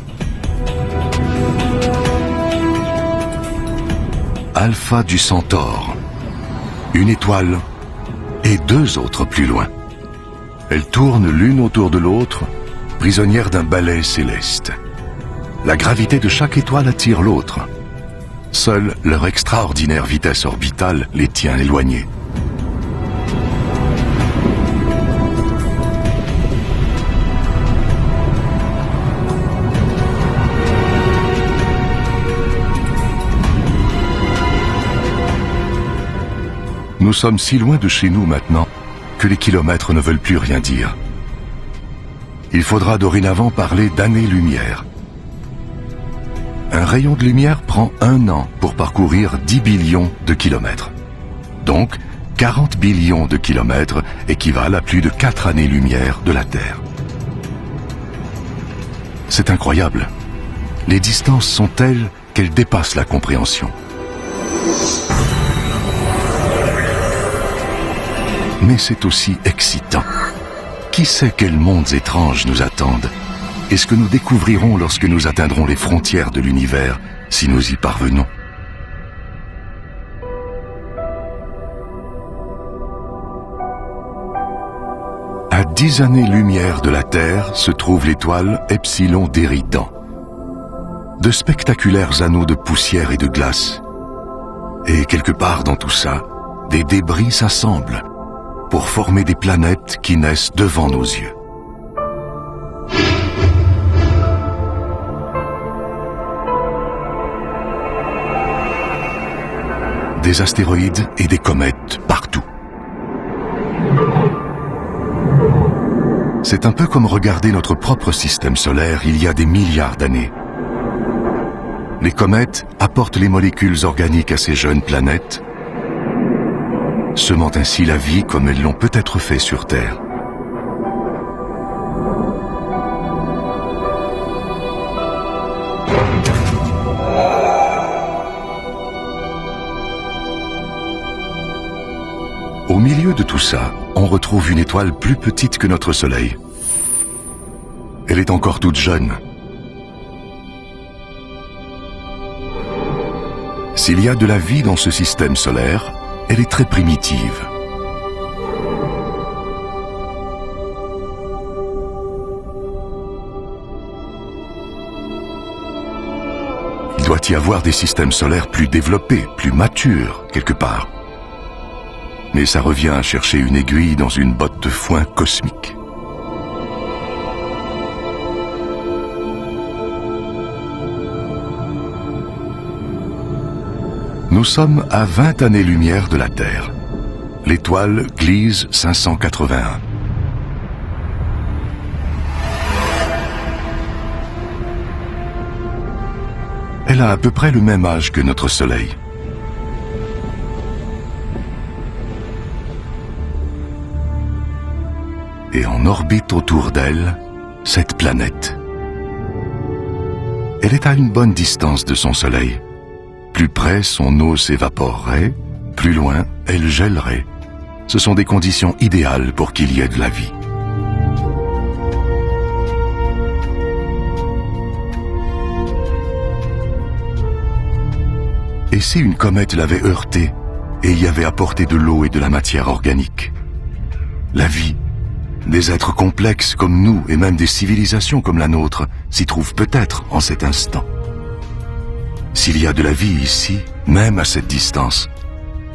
Alpha du Centaure. Une étoile et deux autres plus loin. Elles tournent l'une autour de l'autre, prisonnières d'un balai céleste. La gravité de chaque étoile attire l'autre. Seule leur extraordinaire vitesse orbitale les tient éloignées. Nous sommes si loin de chez nous maintenant que les kilomètres ne veulent plus rien dire. Il faudra dorénavant parler d'années-lumière. Un rayon de lumière prend 1 an pour parcourir 10 billions de kilomètres. Donc, 40 billions de kilomètres équivalent à plus de 4 années-lumière de la Terre. C'est incroyable. Les distances sont telles qu'elles dépassent la compréhension. Mais c'est aussi excitant. Qui sait quels mondes étranges nous attendent et ce que nous découvrirons lorsque nous atteindrons les frontières de l'univers, si nous y parvenons. À 10 années-lumière de la Terre se trouve l'étoile Epsilon d'Éridan. De spectaculaires anneaux de poussière et de glace. Et quelque part dans tout ça, des débris s'assemblent pour former des planètes qui naissent devant nos yeux. Des astéroïdes et des comètes partout. C'est un peu comme regarder notre propre système solaire il y a des milliards d'années. Les comètes apportent les molécules organiques à ces jeunes planètes, semant ainsi la vie comme elles l'ont peut-être fait sur Terre. Au milieu de tout ça, on retrouve une étoile plus petite que notre Soleil. Elle est encore toute jeune. S'il y a de la vie dans ce système solaire, elle est très primitive. Il doit y avoir des systèmes solaires plus développés, plus matures, quelque part. Mais ça revient à chercher une aiguille dans une botte de foin cosmique. Nous sommes à 20 années-lumière de la Terre. L'étoile Gliese 581. Elle a à peu près le même âge que notre Soleil. Et en orbite autour d'elle, cette planète. Elle est à une bonne distance de son Soleil. Plus près, son eau s'évaporerait, plus loin, elle gèlerait. Ce sont des conditions idéales pour qu'il y ait de la vie. Et si une comète l'avait heurtée et y avait apporté de l'eau et de la matière organique? La vie, des êtres complexes comme nous et même des civilisations comme la nôtre s'y trouvent peut-être en cet instant. S'il y a de la vie ici, même à cette distance,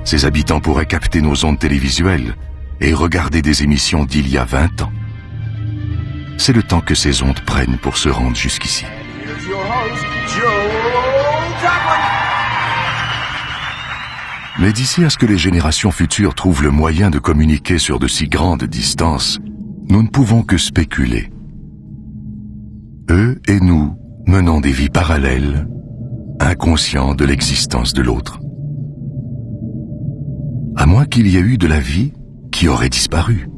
ses habitants pourraient capter nos ondes télévisuelles et regarder des émissions d'il y a 20 ans. C'est le temps que ces ondes prennent pour se rendre jusqu'ici. Here's your host, Joe Jackman. Mais d'ici à ce que les générations futures trouvent le moyen de communiquer sur de si grandes distances, nous ne pouvons que spéculer. Eux et nous menons des vies parallèles, inconscients de l'existence de l'autre. À moins qu'il y ait eu de la vie qui aurait disparu.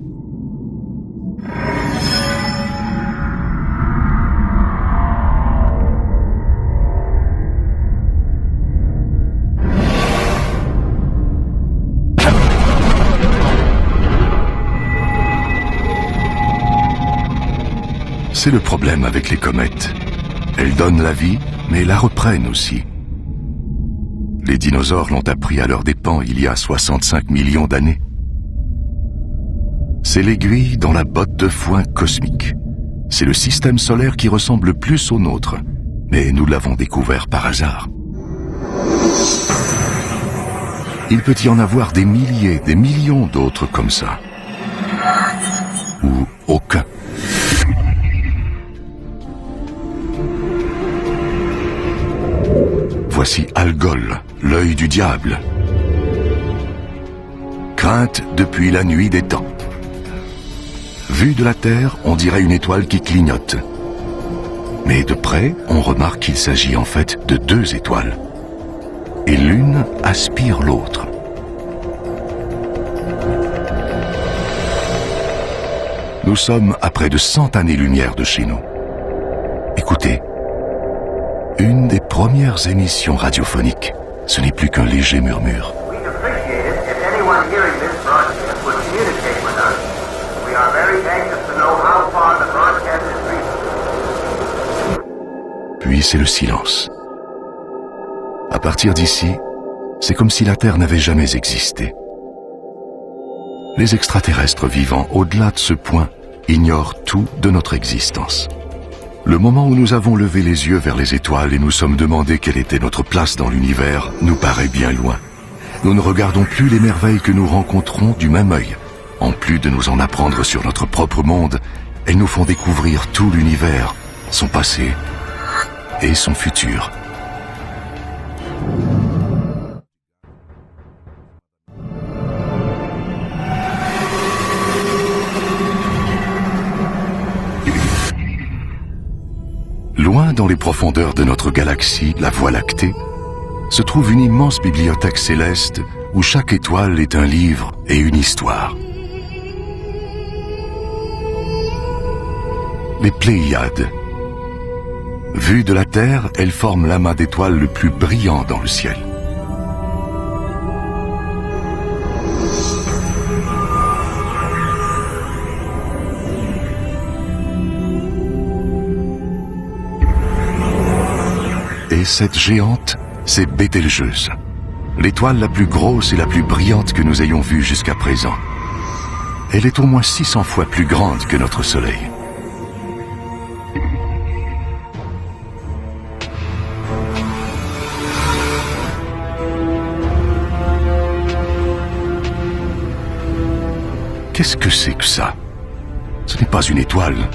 C'est le problème avec les comètes. Elles donnent la vie, mais la reprennent aussi. Les dinosaures l'ont appris à leurs dépens il y a 65 millions d'années. C'est l'aiguille dans la botte de foin cosmique. C'est le système solaire qui ressemble le plus au nôtre, mais nous l'avons découvert par hasard. Il peut y en avoir des milliers, des millions d'autres comme ça. Ou aucun. Voici Algol, l'œil du diable. Crainte depuis la nuit des temps. Vu de la Terre, on dirait une étoile qui clignote. Mais de près, on remarque qu'il s'agit en fait de deux étoiles. Et l'une aspire l'autre. Nous sommes à près de 100 années-lumière de chez nous. Écoutez. Une des premières émissions radiophoniques. Ce n'est plus qu'un léger murmure. Puis c'est le silence. À partir d'ici, c'est comme si la Terre n'avait jamais existé. Les extraterrestres vivant au-delà de ce point ignorent tout de notre existence. Le moment où nous avons levé les yeux vers les étoiles et nous sommes demandé quelle était notre place dans l'univers nous paraît bien loin. Nous ne regardons plus les merveilles que nous rencontrons du même œil. En plus de nous en apprendre sur notre propre monde, elles nous font découvrir tout l'univers, son passé et son futur. Loin dans les profondeurs de notre galaxie, la Voie lactée, se trouve une immense bibliothèque céleste où chaque étoile est un livre et une histoire. Les Pléiades. Vues de la Terre, elles forment l'amas d'étoiles le plus brillant dans le ciel. Et cette géante, c'est Bételgeuse, l'étoile la plus grosse et la plus brillante que nous ayons vue jusqu'à présent. Elle est au moins 600 fois plus grande que notre Soleil. Qu'est-ce que c'est que ça? Ce n'est pas une étoile,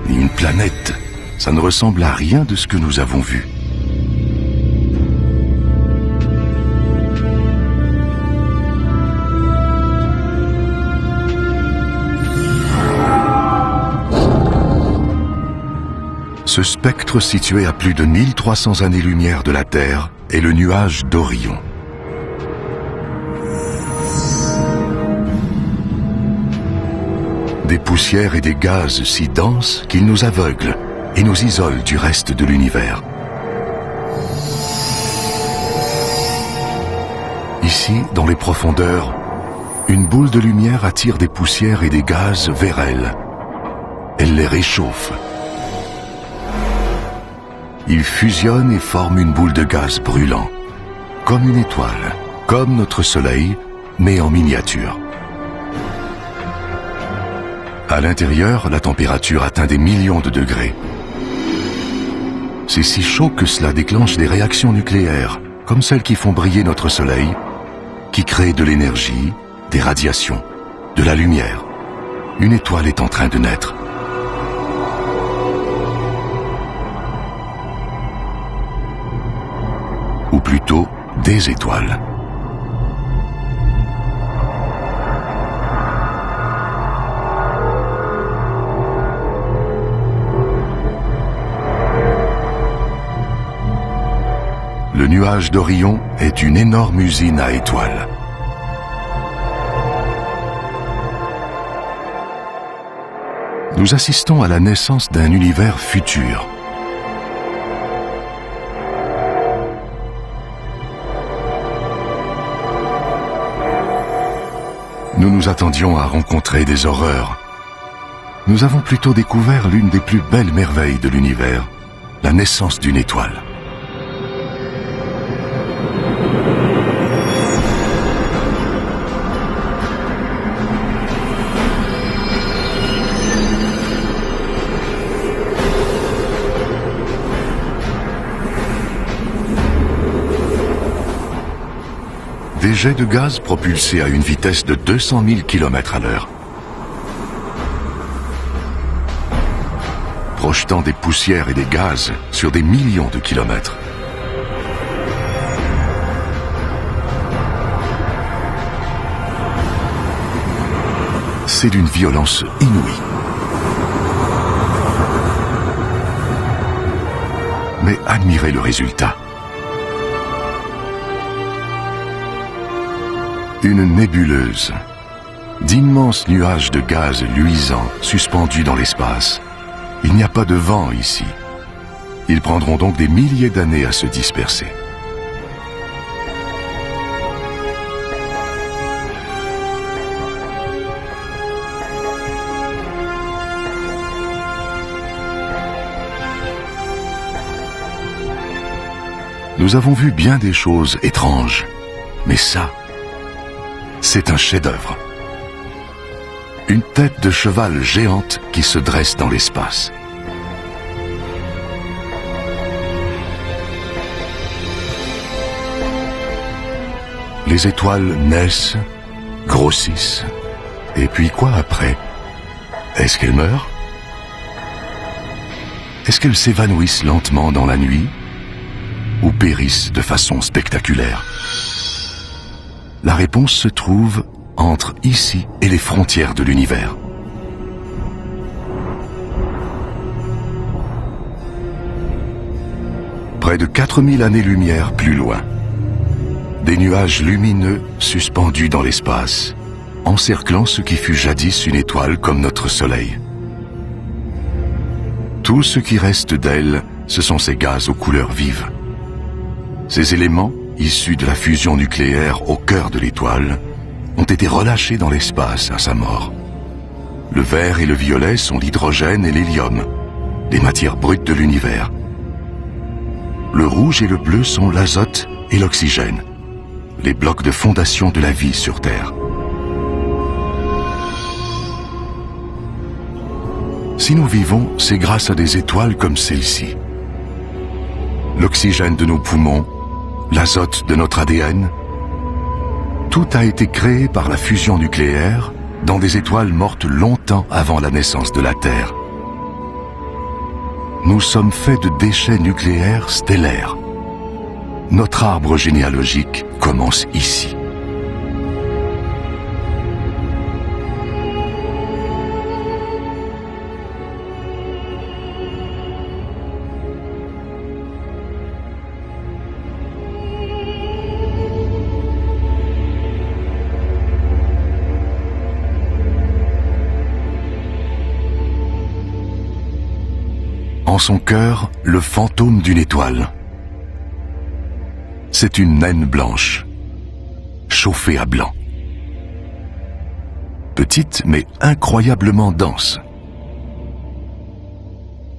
ni une planète. Ça ne ressemble à rien de ce que nous avons vu. Ce spectre situé à plus de 1300 années-lumière de la Terre est le nuage d'Orion. Des poussières et des gaz si denses qu'ils nous aveuglent et nous isolent du reste de l'univers. Ici, dans les profondeurs, une boule de lumière attire des poussières et des gaz vers elle. Elle les réchauffe. Ils fusionnent et forment une boule de gaz brûlant, comme une étoile, comme notre Soleil, mais en miniature. À l'intérieur, la température atteint des millions de degrés. C'est si chaud que cela déclenche des réactions nucléaires, comme celles qui font briller notre Soleil, qui créent de l'énergie, des radiations, de la lumière. Une étoile est en train de naître. Ou plutôt des étoiles. Le nuage d'Orion est une énorme usine à étoiles. Nous assistons à la naissance d'un univers futur. Nous nous attendions à rencontrer des horreurs. Nous avons plutôt découvert l'une des plus belles merveilles de l'univers, la naissance d'une étoile. Des jets de gaz propulsés à une vitesse de 200 000 km/h. Projetant des poussières et des gaz sur des millions de kilomètres. C'est d'une violence inouïe. Mais admirez le résultat. Une nébuleuse, d'immenses nuages de gaz luisants suspendus dans l'espace. Il n'y a pas de vent ici. Ils prendront donc des milliers d'années à se disperser. Nous avons vu bien des choses étranges, mais ça, c'est un chef-d'œuvre. Une tête de cheval géante qui se dresse dans l'espace. Les étoiles naissent, grossissent, et puis quoi après? Est-ce qu'elles meurent? Est-ce qu'elles s'évanouissent lentement dans la nuit? Ou périssent de façon spectaculaire? La réponse se trouve entre ici et les frontières de l'univers. Près de 4000 années-lumière plus loin, des nuages lumineux suspendus dans l'espace, encerclant ce qui fut jadis une étoile comme notre Soleil. Tout ce qui reste d'elle, ce sont ces gaz aux couleurs vives. Ces éléments, issus de la fusion nucléaire au cœur de l'étoile, ont été relâchés dans l'espace à sa mort. Le vert et le violet sont l'hydrogène et l'hélium, les matières brutes de l'univers. Le rouge et le bleu sont l'azote et l'oxygène, les blocs de fondation de la vie sur Terre. Si nous vivons, c'est grâce à des étoiles comme celle-ci. L'oxygène de nos poumons, l'azote de notre ADN, tout a été créé par la fusion nucléaire dans des étoiles mortes longtemps avant la naissance de la Terre. Nous sommes faits de déchets nucléaires stellaires. Notre arbre généalogique commence ici. En son cœur, le fantôme d'une étoile. C'est une naine blanche, chauffée à blanc. Petite mais incroyablement dense.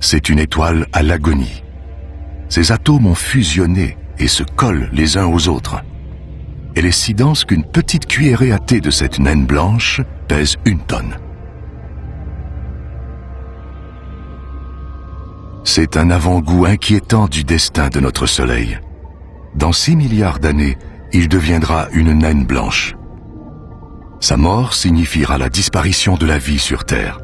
C'est une étoile à l'agonie. Ses atomes ont fusionné et se collent les uns aux autres. Elle est si dense qu'une petite cuillerée à thé de cette naine blanche pèse 1 tonne. C'est un avant-goût inquiétant du destin de notre Soleil. Dans 6 milliards d'années, il deviendra une naine blanche. Sa mort signifiera la disparition de la vie sur Terre.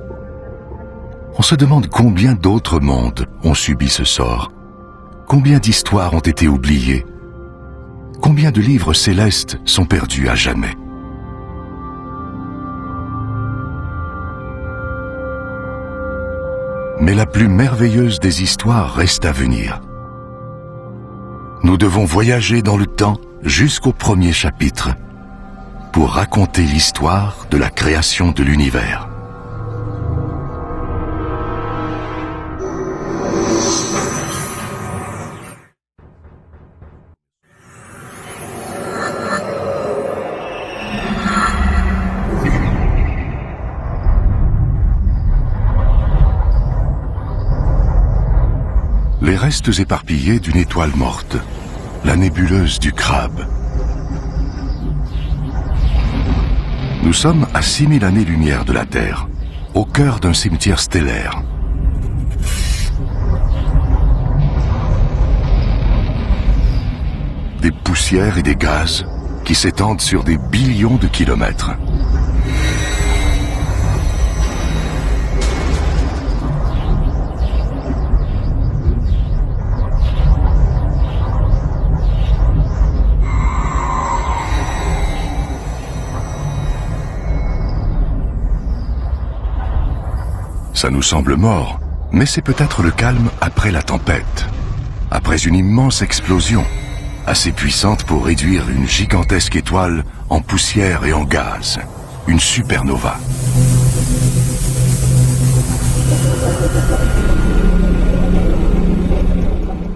On se demande combien d'autres mondes ont subi ce sort. Combien d'histoires ont été oubliées. Combien de livres célestes sont perdus à jamais. Mais la plus merveilleuse des histoires reste à venir. nous devons voyager dans le temps jusqu'au premier chapitre pour raconter l'histoire de la création de l'univers. Les restes éparpillés d'une étoile morte, la nébuleuse du Crabe. Nous sommes à 6000 années-lumière de la Terre, au cœur d'un cimetière stellaire. Des poussières et des gaz qui s'étendent sur des billions de kilomètres. Ça nous semble mort, mais c'est peut-être le calme après la tempête, après une immense explosion, assez puissante pour réduire une gigantesque étoile en poussière et en gaz, une supernova.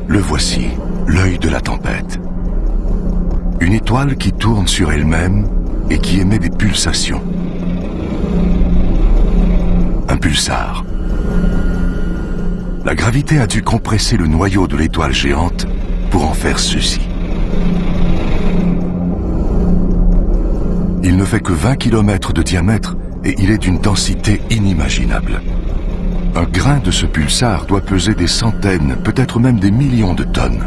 Le voici, l'œil de la tempête. Une étoile qui tourne sur elle-même et qui émet des pulsations. Un pulsar. La gravité a dû compresser le noyau de l'étoile géante pour en faire ceci. Il ne fait que 20 km de diamètre et il est d'une densité inimaginable. Un grain de ce pulsar doit peser des centaines, peut-être même des millions de tonnes.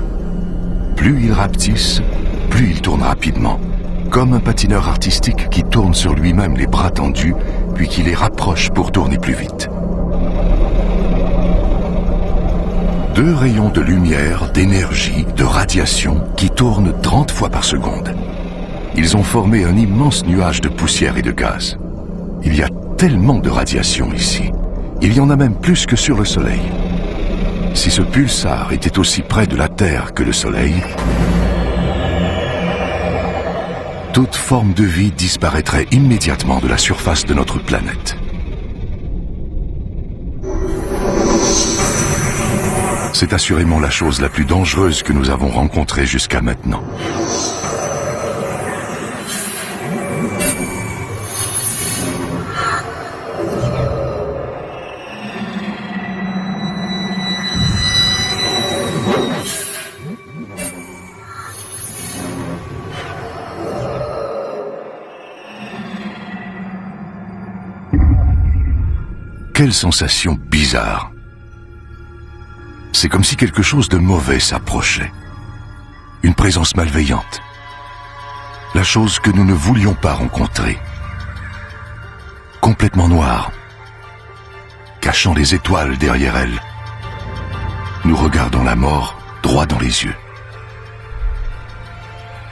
Plus il rapetisse, plus il tourne rapidement, comme un patineur artistique qui tourne sur lui-même les bras tendus, puis qui les rapproche pour tourner plus vite. 2 rayons de lumière, d'énergie, de radiation qui tournent 30 fois par seconde. Ils ont formé un immense nuage de poussière et de gaz. Il y a tellement de radiation ici. Il y en a même plus que sur le Soleil. Si ce pulsar était aussi près de la Terre que le Soleil, toute forme de vie disparaîtrait immédiatement de la surface de notre planète. C'est assurément la chose la plus dangereuse que nous avons rencontrée jusqu'à maintenant. Quelle sensation bizarre. C'est comme si quelque chose de mauvais s'approchait. Une présence malveillante. La chose que nous ne voulions pas rencontrer. Complètement noire. Cachant les étoiles derrière elle. Nous regardons la mort droit dans les yeux.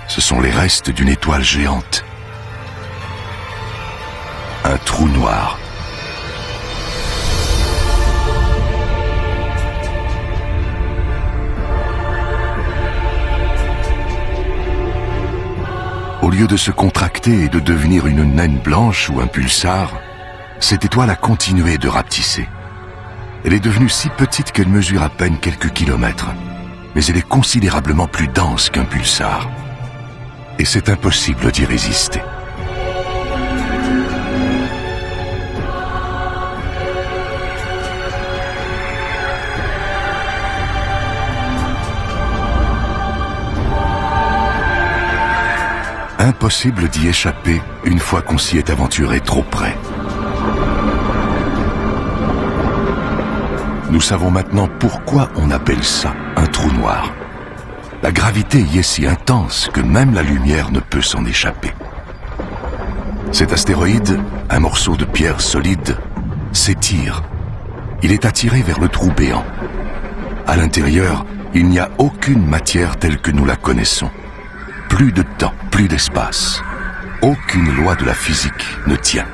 Ce sont les restes d'une étoile géante. Un trou noir. Au lieu de se contracter et de devenir une naine blanche ou un pulsar, cette étoile a continué de rapetisser. Elle est devenue si petite qu'elle mesure à peine quelques kilomètres, mais elle est considérablement plus dense qu'un pulsar. Et c'est impossible d'y résister. Impossible d'y échapper une fois qu'on s'y est aventuré trop près. Nous savons maintenant pourquoi on appelle ça un trou noir. La gravité y est si intense que même la lumière ne peut s'en échapper. Cet astéroïde, un morceau de pierre solide, s'étire. Il est attiré vers le trou béant. À l'intérieur, il n'y a aucune matière telle que nous la connaissons. Plus de temps, plus d'espace. Aucune loi de la physique ne tient.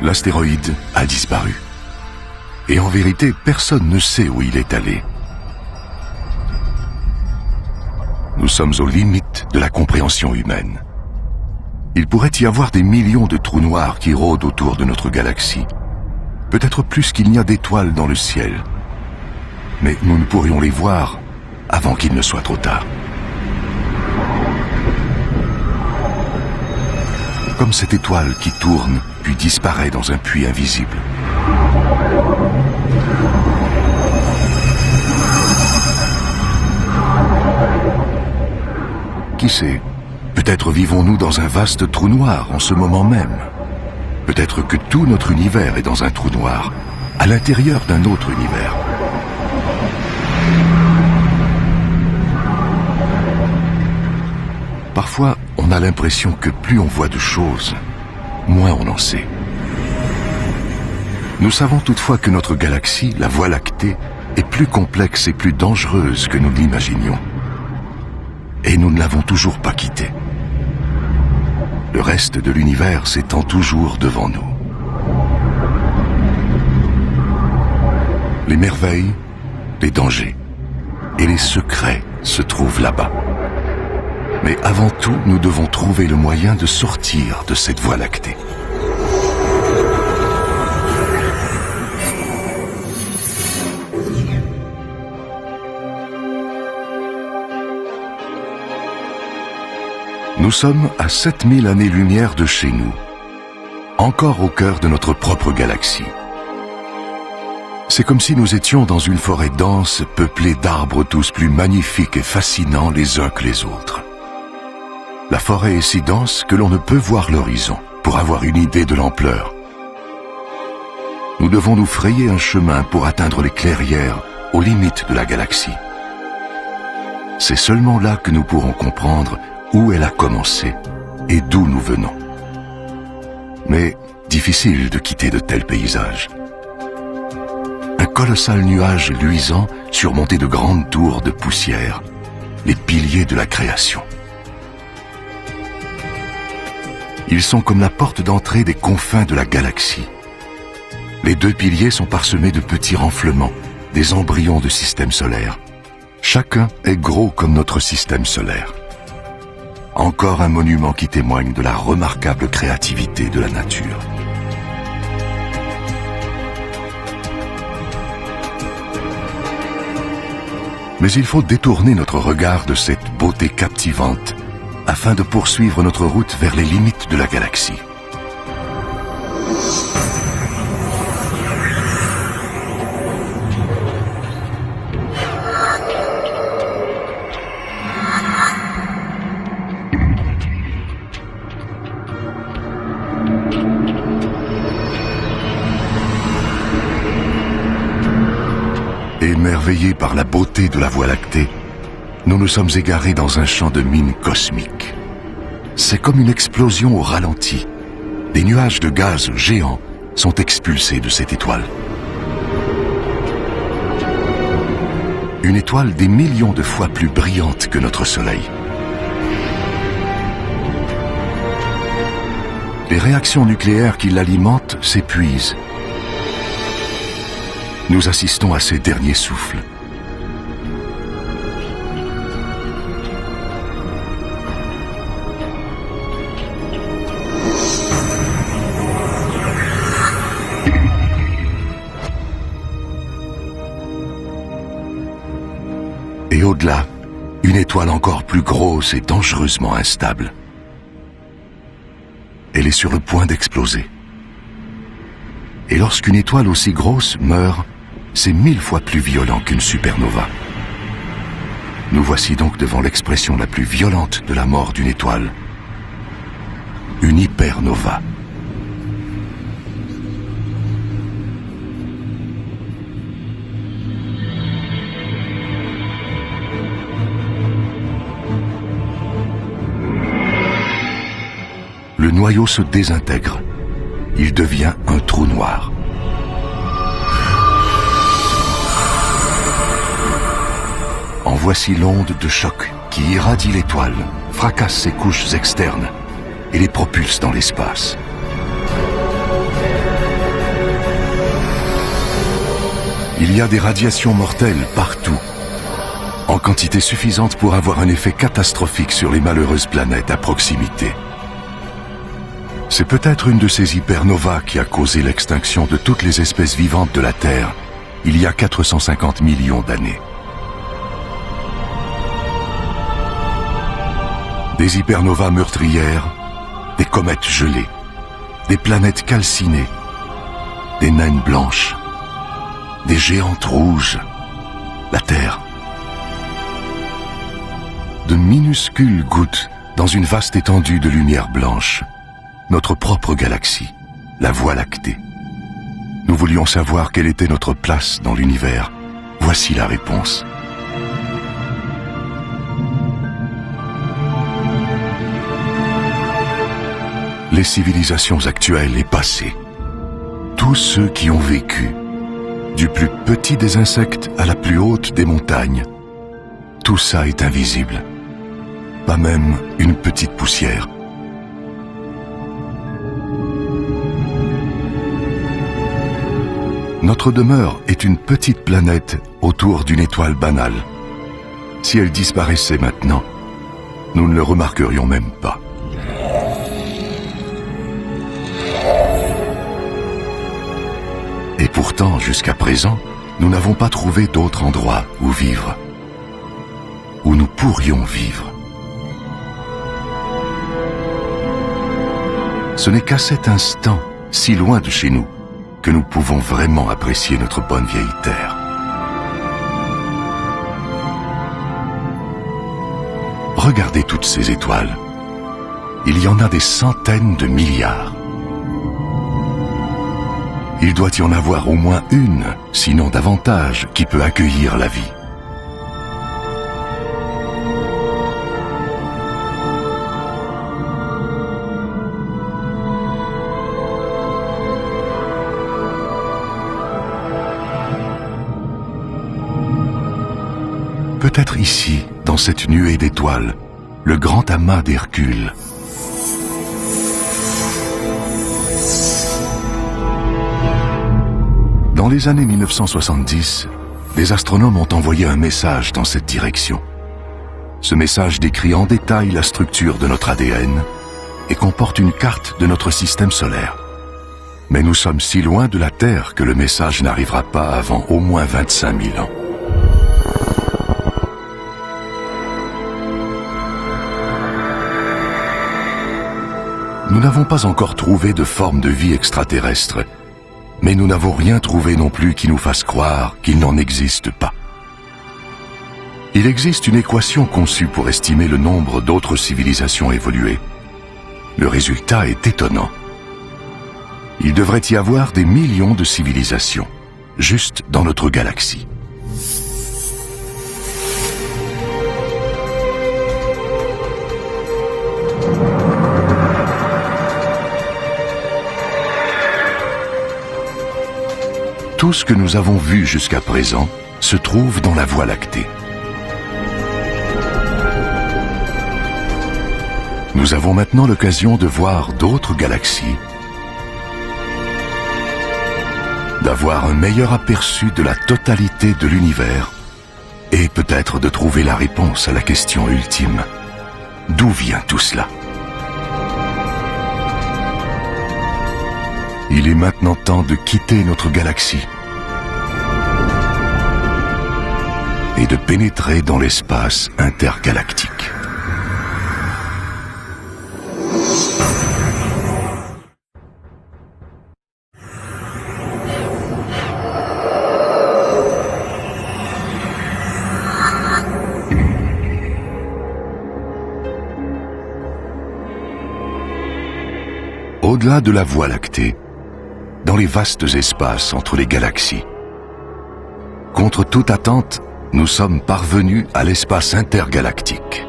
L'astéroïde a disparu. Et en vérité, personne ne sait où il est allé. Nous sommes aux limites de la compréhension humaine. Il pourrait y avoir des millions de trous noirs qui rôdent autour de notre galaxie. Peut-être plus qu'il n'y a d'étoiles dans le ciel. Mais nous ne pourrions les voir avant qu'il ne soit trop tard. Comme cette étoile qui tourne puis disparaît dans un puits invisible. Qui sait, peut-être vivons-nous dans un vaste trou noir en ce moment même. Peut-être que tout notre univers est dans un trou noir, à l'intérieur d'un autre univers. Parfois, on a l'impression que plus on voit de choses, moins on en sait. Nous savons toutefois que notre galaxie, la Voie lactée, est plus complexe et plus dangereuse que nous l'imaginions. Et nous ne l'avons toujours pas quittée. Le reste de l'univers s'étend toujours devant nous. Les merveilles, les dangers et les secrets se trouvent là-bas. Mais avant tout, nous devons trouver le moyen de sortir de cette Voie lactée. Nous sommes à 7000 années-lumière de chez nous, encore au cœur de notre propre galaxie. C'est comme si nous étions dans une forêt dense, peuplée d'arbres tous plus magnifiques et fascinants les uns que les autres. La forêt est si dense que l'on ne peut voir l'horizon pour avoir une idée de l'ampleur. Nous devons nous frayer un chemin pour atteindre les clairières aux limites de la galaxie. C'est seulement là que nous pourrons comprendre où elle a commencé et d'où nous venons. Mais difficile de quitter de tels paysages. Un colossal nuage luisant surmonté de grandes tours de poussière, les piliers de la création. Ils sont comme la porte d'entrée des confins de la galaxie. Les deux piliers sont parsemés de petits renflements, des embryons de systèmes solaires. Chacun est gros comme notre système solaire. Encore un monument qui témoigne de la remarquable créativité de la nature. Mais il faut détourner notre regard de cette beauté captivante afin de poursuivre notre route vers les limites de la galaxie. Émerveillés par la beauté de la Voie lactée, nous nous sommes égarés dans un champ de mines cosmiques. C'est comme une explosion au ralenti. Des nuages de gaz géants sont expulsés de cette étoile. Une étoile des millions de fois plus brillante que notre Soleil. Les réactions nucléaires qui l'alimentent s'épuisent. Nous assistons à ses derniers souffles. Et au-delà, une étoile encore plus grosse et dangereusement instable. Elle est sur le point d'exploser. Et lorsqu'une étoile aussi grosse meurt, c'est 1000 fois plus violent qu'une supernova. Nous voici donc devant l'expression la plus violente de la mort d'une étoile. Une hypernova. Le noyau se désintègre. Il devient un trou noir. En voici l'onde de choc qui irradie l'étoile, fracasse ses couches externes et les propulse dans l'espace. y a des radiations mortelles partout, en quantité suffisante pour avoir un effet catastrophique sur les malheureuses planètes à proximité. C'est peut-être une de ces hypernovas qui a causé l'extinction de toutes les espèces vivantes de la Terre il y a 450 millions d'années. Des hypernovas meurtrières, des comètes gelées, des planètes calcinées, des naines blanches, des géantes rouges, la Terre. De minuscules gouttes dans une vaste étendue de lumière blanche, notre propre galaxie, la Voie lactée. Nous voulions savoir quelle était notre place dans l'univers. Voici la réponse. Les civilisations actuelles et passées, tous ceux qui ont vécu, du plus petit des insectes à la plus haute des montagnes, tout ça est invisible. Pas même une petite poussière. Notre demeure est une petite planète autour d'une étoile banale. Si elle disparaissait maintenant, nous ne le remarquerions même pas. Et pourtant, jusqu'à présent, nous n'avons pas trouvé d'autre endroit où vivre, où nous pourrions vivre. Ce n'est qu'à cet instant, si loin de chez nous, que nous pouvons vraiment apprécier notre bonne vieille Terre. Regardez toutes ces étoiles. Il y en a des centaines de milliards. Il doit y en avoir au moins une, sinon davantage, qui peut accueillir la vie. Peut-être ici, dans cette nuée d'étoiles, le grand amas d'Hercule. Dans les années 1970, des astronomes ont envoyé un message dans cette direction. Ce message décrit en détail la structure de notre ADN et comporte une carte de notre système solaire. Mais nous sommes si loin de la Terre que le message n'arrivera pas avant au moins 25 000 ans. Nous n'avons pas encore trouvé de forme de vie extraterrestre, mais nous n'avons rien trouvé non plus qui nous fasse croire qu'il n'en existe pas. Il existe une équation conçue pour estimer le nombre d'autres civilisations évoluées. Le résultat est étonnant. Il devrait y avoir des millions de civilisations, juste dans notre galaxie. Tout ce que nous avons vu jusqu'à présent se trouve dans la Voie lactée. Nous avons maintenant l'occasion de voir d'autres galaxies, d'avoir un meilleur aperçu de la totalité de l'univers et peut-être de trouver la réponse à la question ultime. D'où vient tout cela ? Il est maintenant temps de quitter notre galaxie et de pénétrer dans l'espace intergalactique. Au-delà de la Voie lactée, dans les vastes espaces entre les galaxies, contre toute attente, nous sommes parvenus à l'espace intergalactique.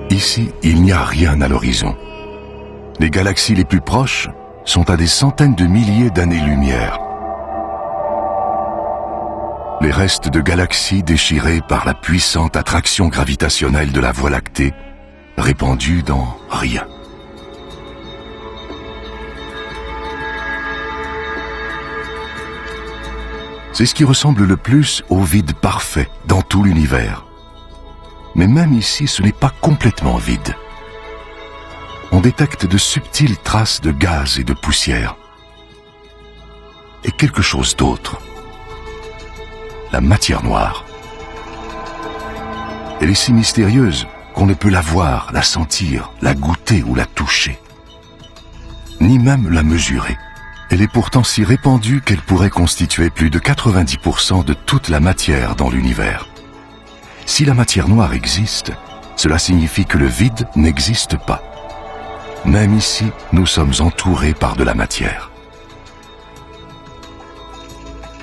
Ici, il n'y a rien à l'horizon. Les galaxies les plus proches sont à des centaines de milliers d'années-lumière. Les restes de galaxies déchirées par la puissante attraction gravitationnelle de la Voie lactée, répandus dans rien. C'est ce qui ressemble le plus au vide parfait dans tout l'univers. Mais même ici, ce n'est pas complètement vide. On détecte de subtiles traces de gaz et de poussière. Et quelque chose d'autre. La matière noire. Elle est si mystérieuse qu'on ne peut la voir, la sentir, la goûter ou la toucher. Ni même la mesurer. Elle est pourtant si répandue qu'elle pourrait constituer plus de 90% de toute la matière dans l'univers. Si la matière noire existe, cela signifie que le vide n'existe pas. Même ici, nous sommes entourés par de la matière.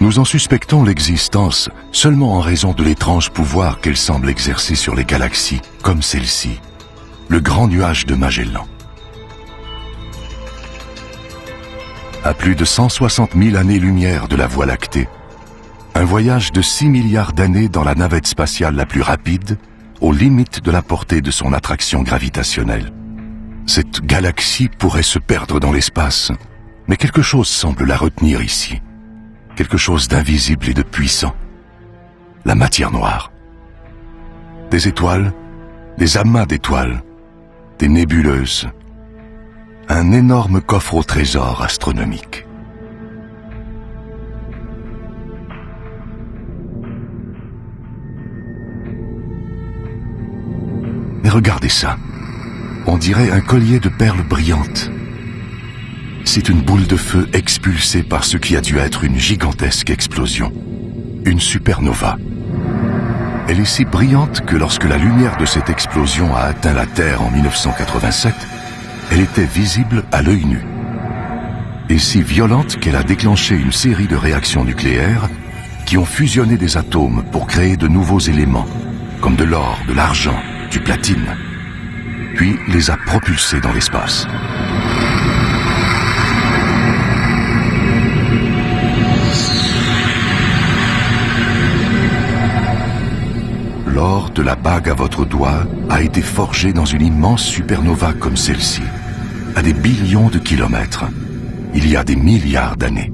Nous en suspectons l'existence seulement en raison de l'étrange pouvoir qu'elle semble exercer sur les galaxies, comme celle-ci, le grand nuage de Magellan. À plus de 160 000 années-lumière de la Voie lactée, un voyage de 6 milliards d'années dans la navette spatiale la plus rapide, aux limites de la portée de son attraction gravitationnelle. Cette galaxie pourrait se perdre dans l'espace, mais quelque chose semble la retenir ici. Quelque chose d'invisible et de puissant. La matière noire. Des étoiles, des amas d'étoiles, des nébuleuses. Un énorme coffre au trésor astronomique. Mais regardez ça. On dirait un collier de perles brillantes. C'est une boule de feu expulsée par ce qui a dû être une gigantesque explosion. Une supernova. Elle est si brillante que lorsque la lumière de cette explosion a atteint la Terre en 1987, elle était visible à l'œil nu. Et si violente qu'elle a déclenché une série de réactions nucléaires qui ont fusionné des atomes pour créer de nouveaux éléments, comme de l'or, de l'argent, du platine, puis les a propulsés dans l'espace. L'or de la bague à votre doigt a été forgé dans une immense supernova comme celle-ci, à des billions de kilomètres, il y a des milliards d'années.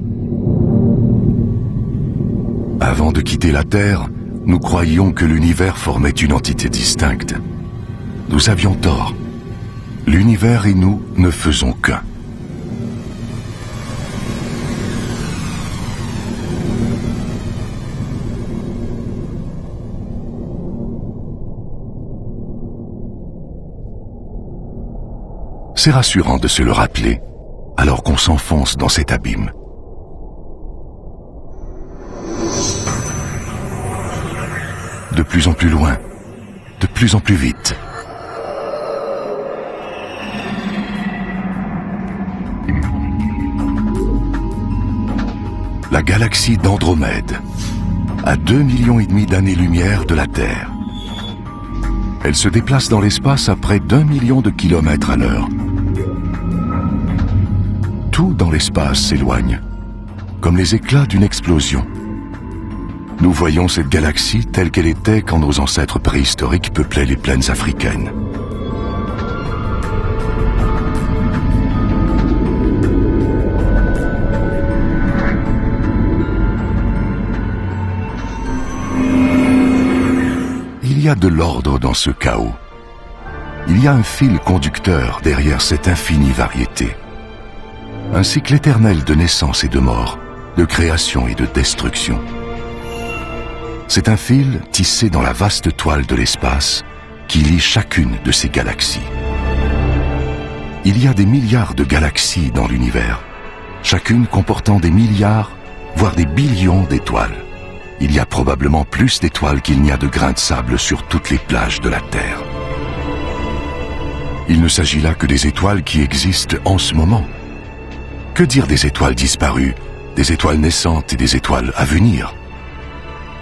Avant de quitter la Terre, nous croyions que l'univers formait une entité distincte. Nous avions tort. L'univers et nous ne faisons qu'un. C'est rassurant de se le rappeler, alors qu'on s'enfonce dans cet abîme. De plus en plus loin, de plus en plus vite. La galaxie d'Andromède, à 2,5 millions d'années-lumière de la Terre. Elle se déplace dans l'espace à près d'1 million de kilomètres à l'heure. Tout dans l'espace s'éloigne, comme les éclats d'une explosion. Nous voyons cette galaxie telle qu'elle était quand nos ancêtres préhistoriques peuplaient les plaines africaines. Il y a de l'ordre dans ce chaos. Il y a un fil conducteur derrière cette infinie variété. Un cycle éternel de naissance et de mort, de création et de destruction. C'est un fil tissé dans la vaste toile de l'espace qui lie chacune de ces galaxies. Il y a des milliards de galaxies dans l'univers, chacune comportant des milliards, voire des billions d'étoiles. Il y a probablement plus d'étoiles qu'il n'y a de grains de sable sur toutes les plages de la Terre. Il ne s'agit là que des étoiles qui existent en ce moment. Que dire des étoiles disparues, des étoiles naissantes et des étoiles à venir?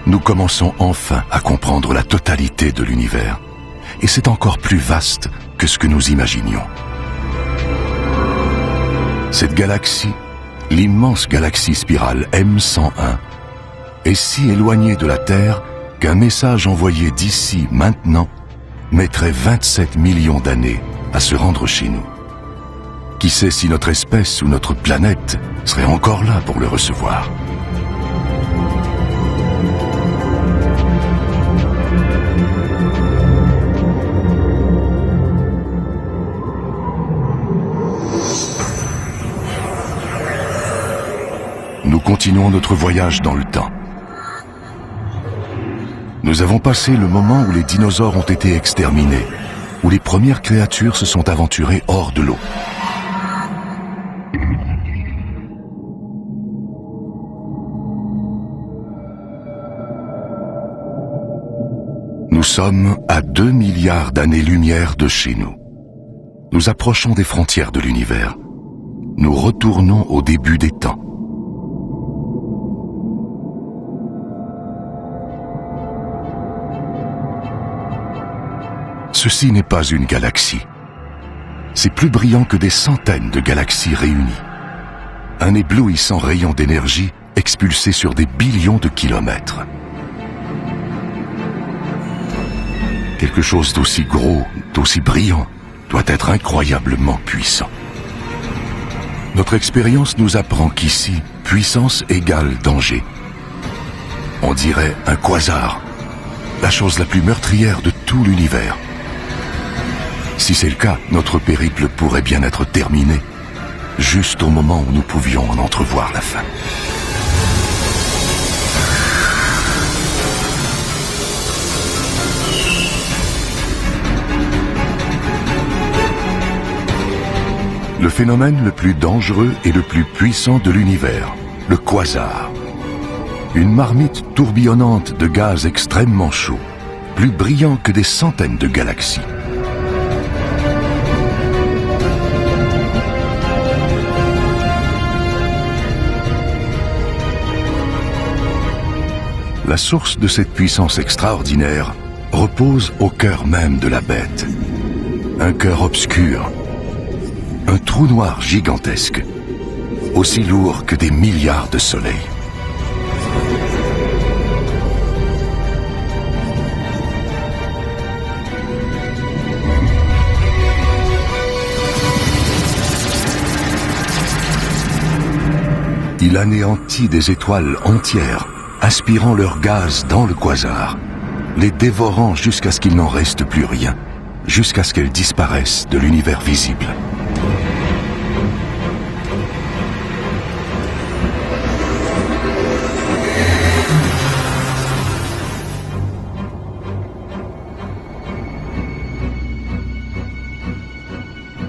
Nous commençons enfin à comprendre la totalité de l'univers, et c'est encore plus vaste que ce que nous imaginions. Cette galaxie, l'immense galaxie spirale M101, est si éloignée de la Terre qu'un message envoyé d'ici maintenant mettrait 27 millions d'années à se rendre chez nous. Qui sait si notre espèce ou notre planète serait encore là pour le recevoir? Nous continuons notre voyage dans le temps. Nous avons passé le moment où les dinosaures ont été exterminés, où les premières créatures se sont aventurées hors de l'eau. Nous sommes à 2 milliards d'années-lumière de chez nous. Nous approchons des frontières de l'univers. Nous retournons au début des temps. Ceci n'est pas une galaxie. C'est plus brillant que des centaines de galaxies réunies. Un éblouissant rayon d'énergie expulsé sur des billions de kilomètres. Quelque chose d'aussi gros, d'aussi brillant, doit être incroyablement puissant. Notre expérience nous apprend qu'ici, puissance égale danger. On dirait un quasar, la chose la plus meurtrière de tout l'univers. Si c'est le cas, notre périple pourrait bien être terminé, juste au moment où nous pouvions en entrevoir la fin. Le phénomène le plus dangereux et le plus puissant de l'univers, le quasar. Une marmite tourbillonnante de gaz extrêmement chaud, plus brillant que des centaines de galaxies. La source de cette puissance extraordinaire repose au cœur même de la bête. Un cœur obscur, un trou noir gigantesque, aussi lourd que des milliards de soleils. Il anéantit des étoiles entières, aspirant leur gaz dans le quasar, les dévorant jusqu'à ce qu'il n'en reste plus rien, jusqu'à ce qu'elles disparaissent de l'univers visible.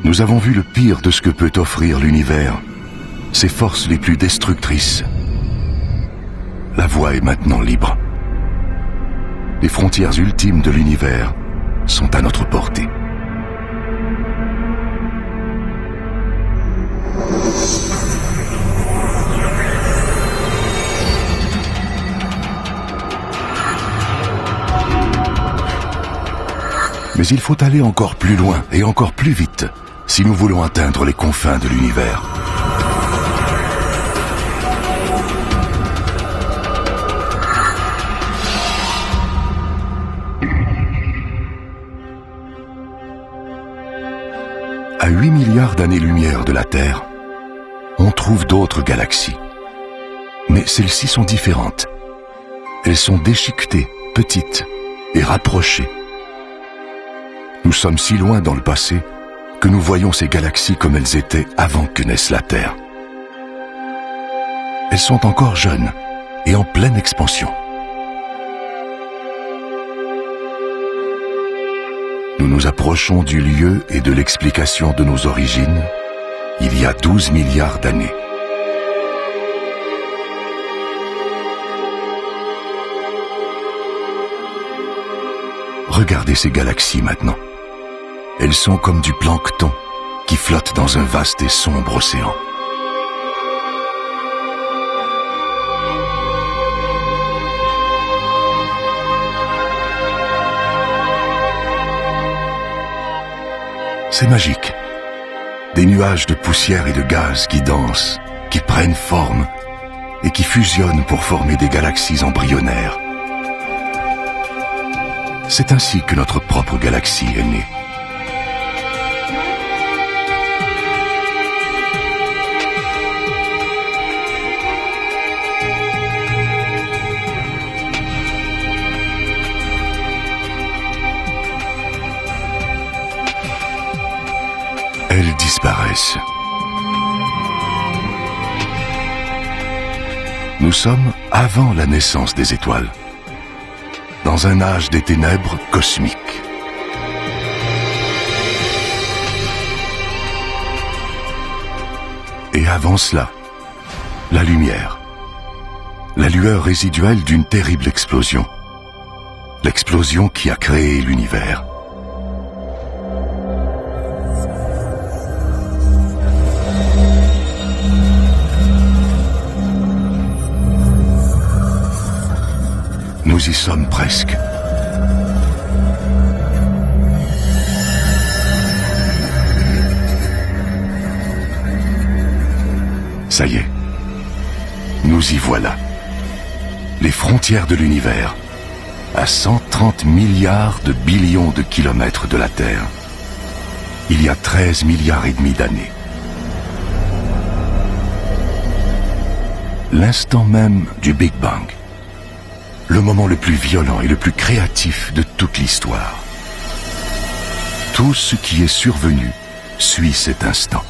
Nous avons vu le pire de ce que peut offrir l'univers, ses forces les plus destructrices. La voie est maintenant libre. Les frontières ultimes de l'univers sont à notre portée. Mais il faut aller encore plus loin et encore plus vite si nous voulons atteindre les confins de l'univers. À 8 milliards d'années-lumière de la Terre, on trouve d'autres galaxies. Mais celles-ci sont différentes. Elles sont déchiquetées, petites et rapprochées. Nous sommes si loin dans le passé que nous voyons ces galaxies comme elles étaient avant que naisse la Terre. Elles sont encore jeunes et en pleine expansion. Nous nous approchons du lieu et de l'explication de nos origines il y a 12 milliards d'années. Regardez ces galaxies maintenant. Elles sont comme du plancton qui flotte dans un vaste et sombre océan. C'est magique. Des nuages de poussière et de gaz qui dansent, qui prennent forme, et qui fusionnent pour former des galaxies embryonnaires. C'est ainsi que notre propre galaxie est née. Elles disparaissent. Nous sommes avant la naissance des étoiles, dans un âge des ténèbres cosmiques. Et avant cela, la lumière, la lueur résiduelle d'une terrible explosion, l'explosion qui a créé l'univers. Nous y sommes presque. Ça y est, nous y voilà. Les frontières de l'univers, à 130 milliards de billions de kilomètres de la Terre, il y a 13 milliards et demi d'années. L'instant même du Big Bang. Le moment le plus violent et le plus créatif de toute l'histoire. Tout ce qui est survenu suit cet instant.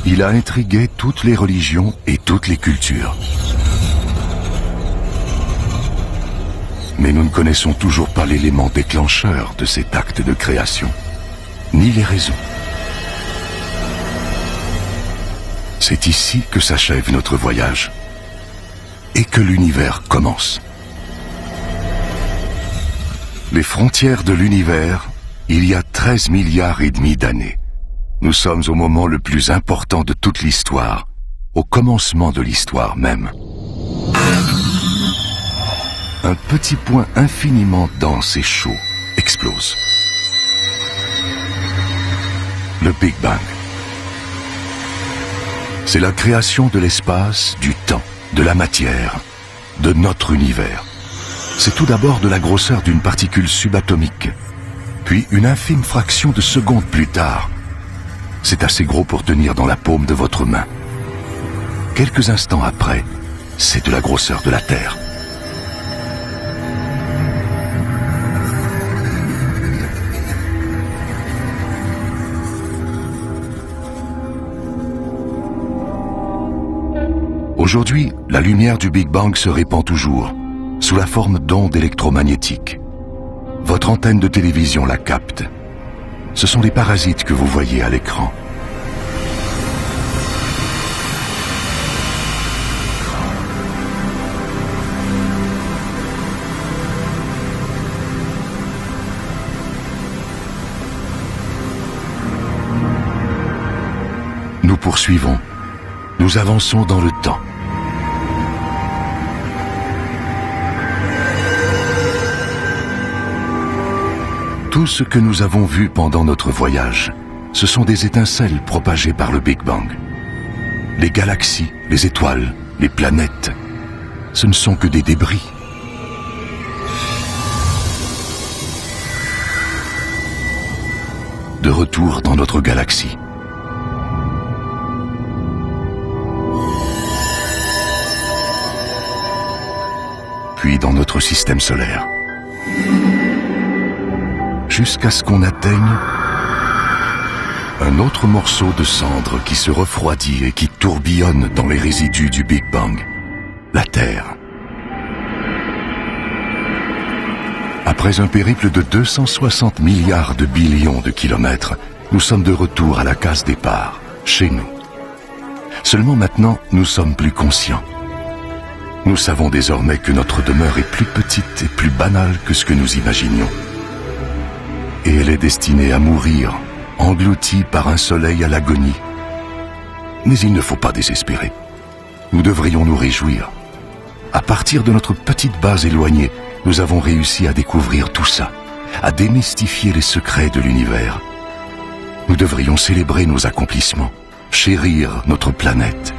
Il a intrigué toutes les religions et toutes les cultures. Mais nous ne connaissons toujours pas l'élément déclencheur de cet acte de création, ni les raisons. C'est ici que s'achève notre voyage et que l'univers commence. Les frontières de l'univers, il y a 13 milliards et demi d'années. Nous sommes au moment le plus important de toute l'histoire, au commencement de l'histoire même. Un petit point infiniment dense et chaud explose. Le Big Bang. C'est la création de l'espace, du temps, de la matière, de notre univers. C'est tout d'abord de la grosseur d'une particule subatomique, puis une infime fraction de seconde plus tard. C'est assez gros pour tenir dans la paume de votre main. Quelques instants après, c'est de la grosseur de la Terre. Aujourd'hui, la lumière du Big Bang se répand toujours, sous la forme d'ondes électromagnétiques. Votre antenne de télévision la capte. Ce sont les parasites que vous voyez à l'écran. Nous poursuivons. Nous avançons dans le temps. Tout ce que nous avons vu pendant notre voyage, ce sont des étincelles propagées par le Big Bang. Les galaxies, les étoiles, les planètes, ce ne sont que des débris. De retour dans notre galaxie. Puis dans notre système solaire. Jusqu'à ce qu'on atteigne un autre morceau de cendre qui se refroidit et qui tourbillonne dans les résidus du Big Bang, la Terre. Après un périple de 260 milliards de billions de kilomètres, nous sommes de retour à la case départ, chez nous. Seulement maintenant, nous sommes plus conscients. Nous savons désormais que notre demeure est plus petite et plus banale que ce que nous imaginions. Et elle est destinée à mourir, engloutie par un soleil à l'agonie. Mais il ne faut pas désespérer. Nous devrions nous réjouir. À partir de notre petite base éloignée, nous avons réussi à découvrir tout ça. à démystifier les secrets de l'univers. Nous devrions célébrer nos accomplissements, chérir notre planète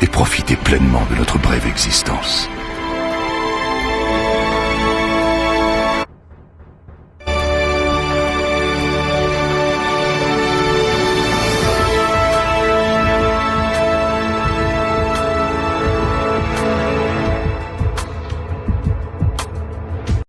et profiter pleinement de notre brève existence.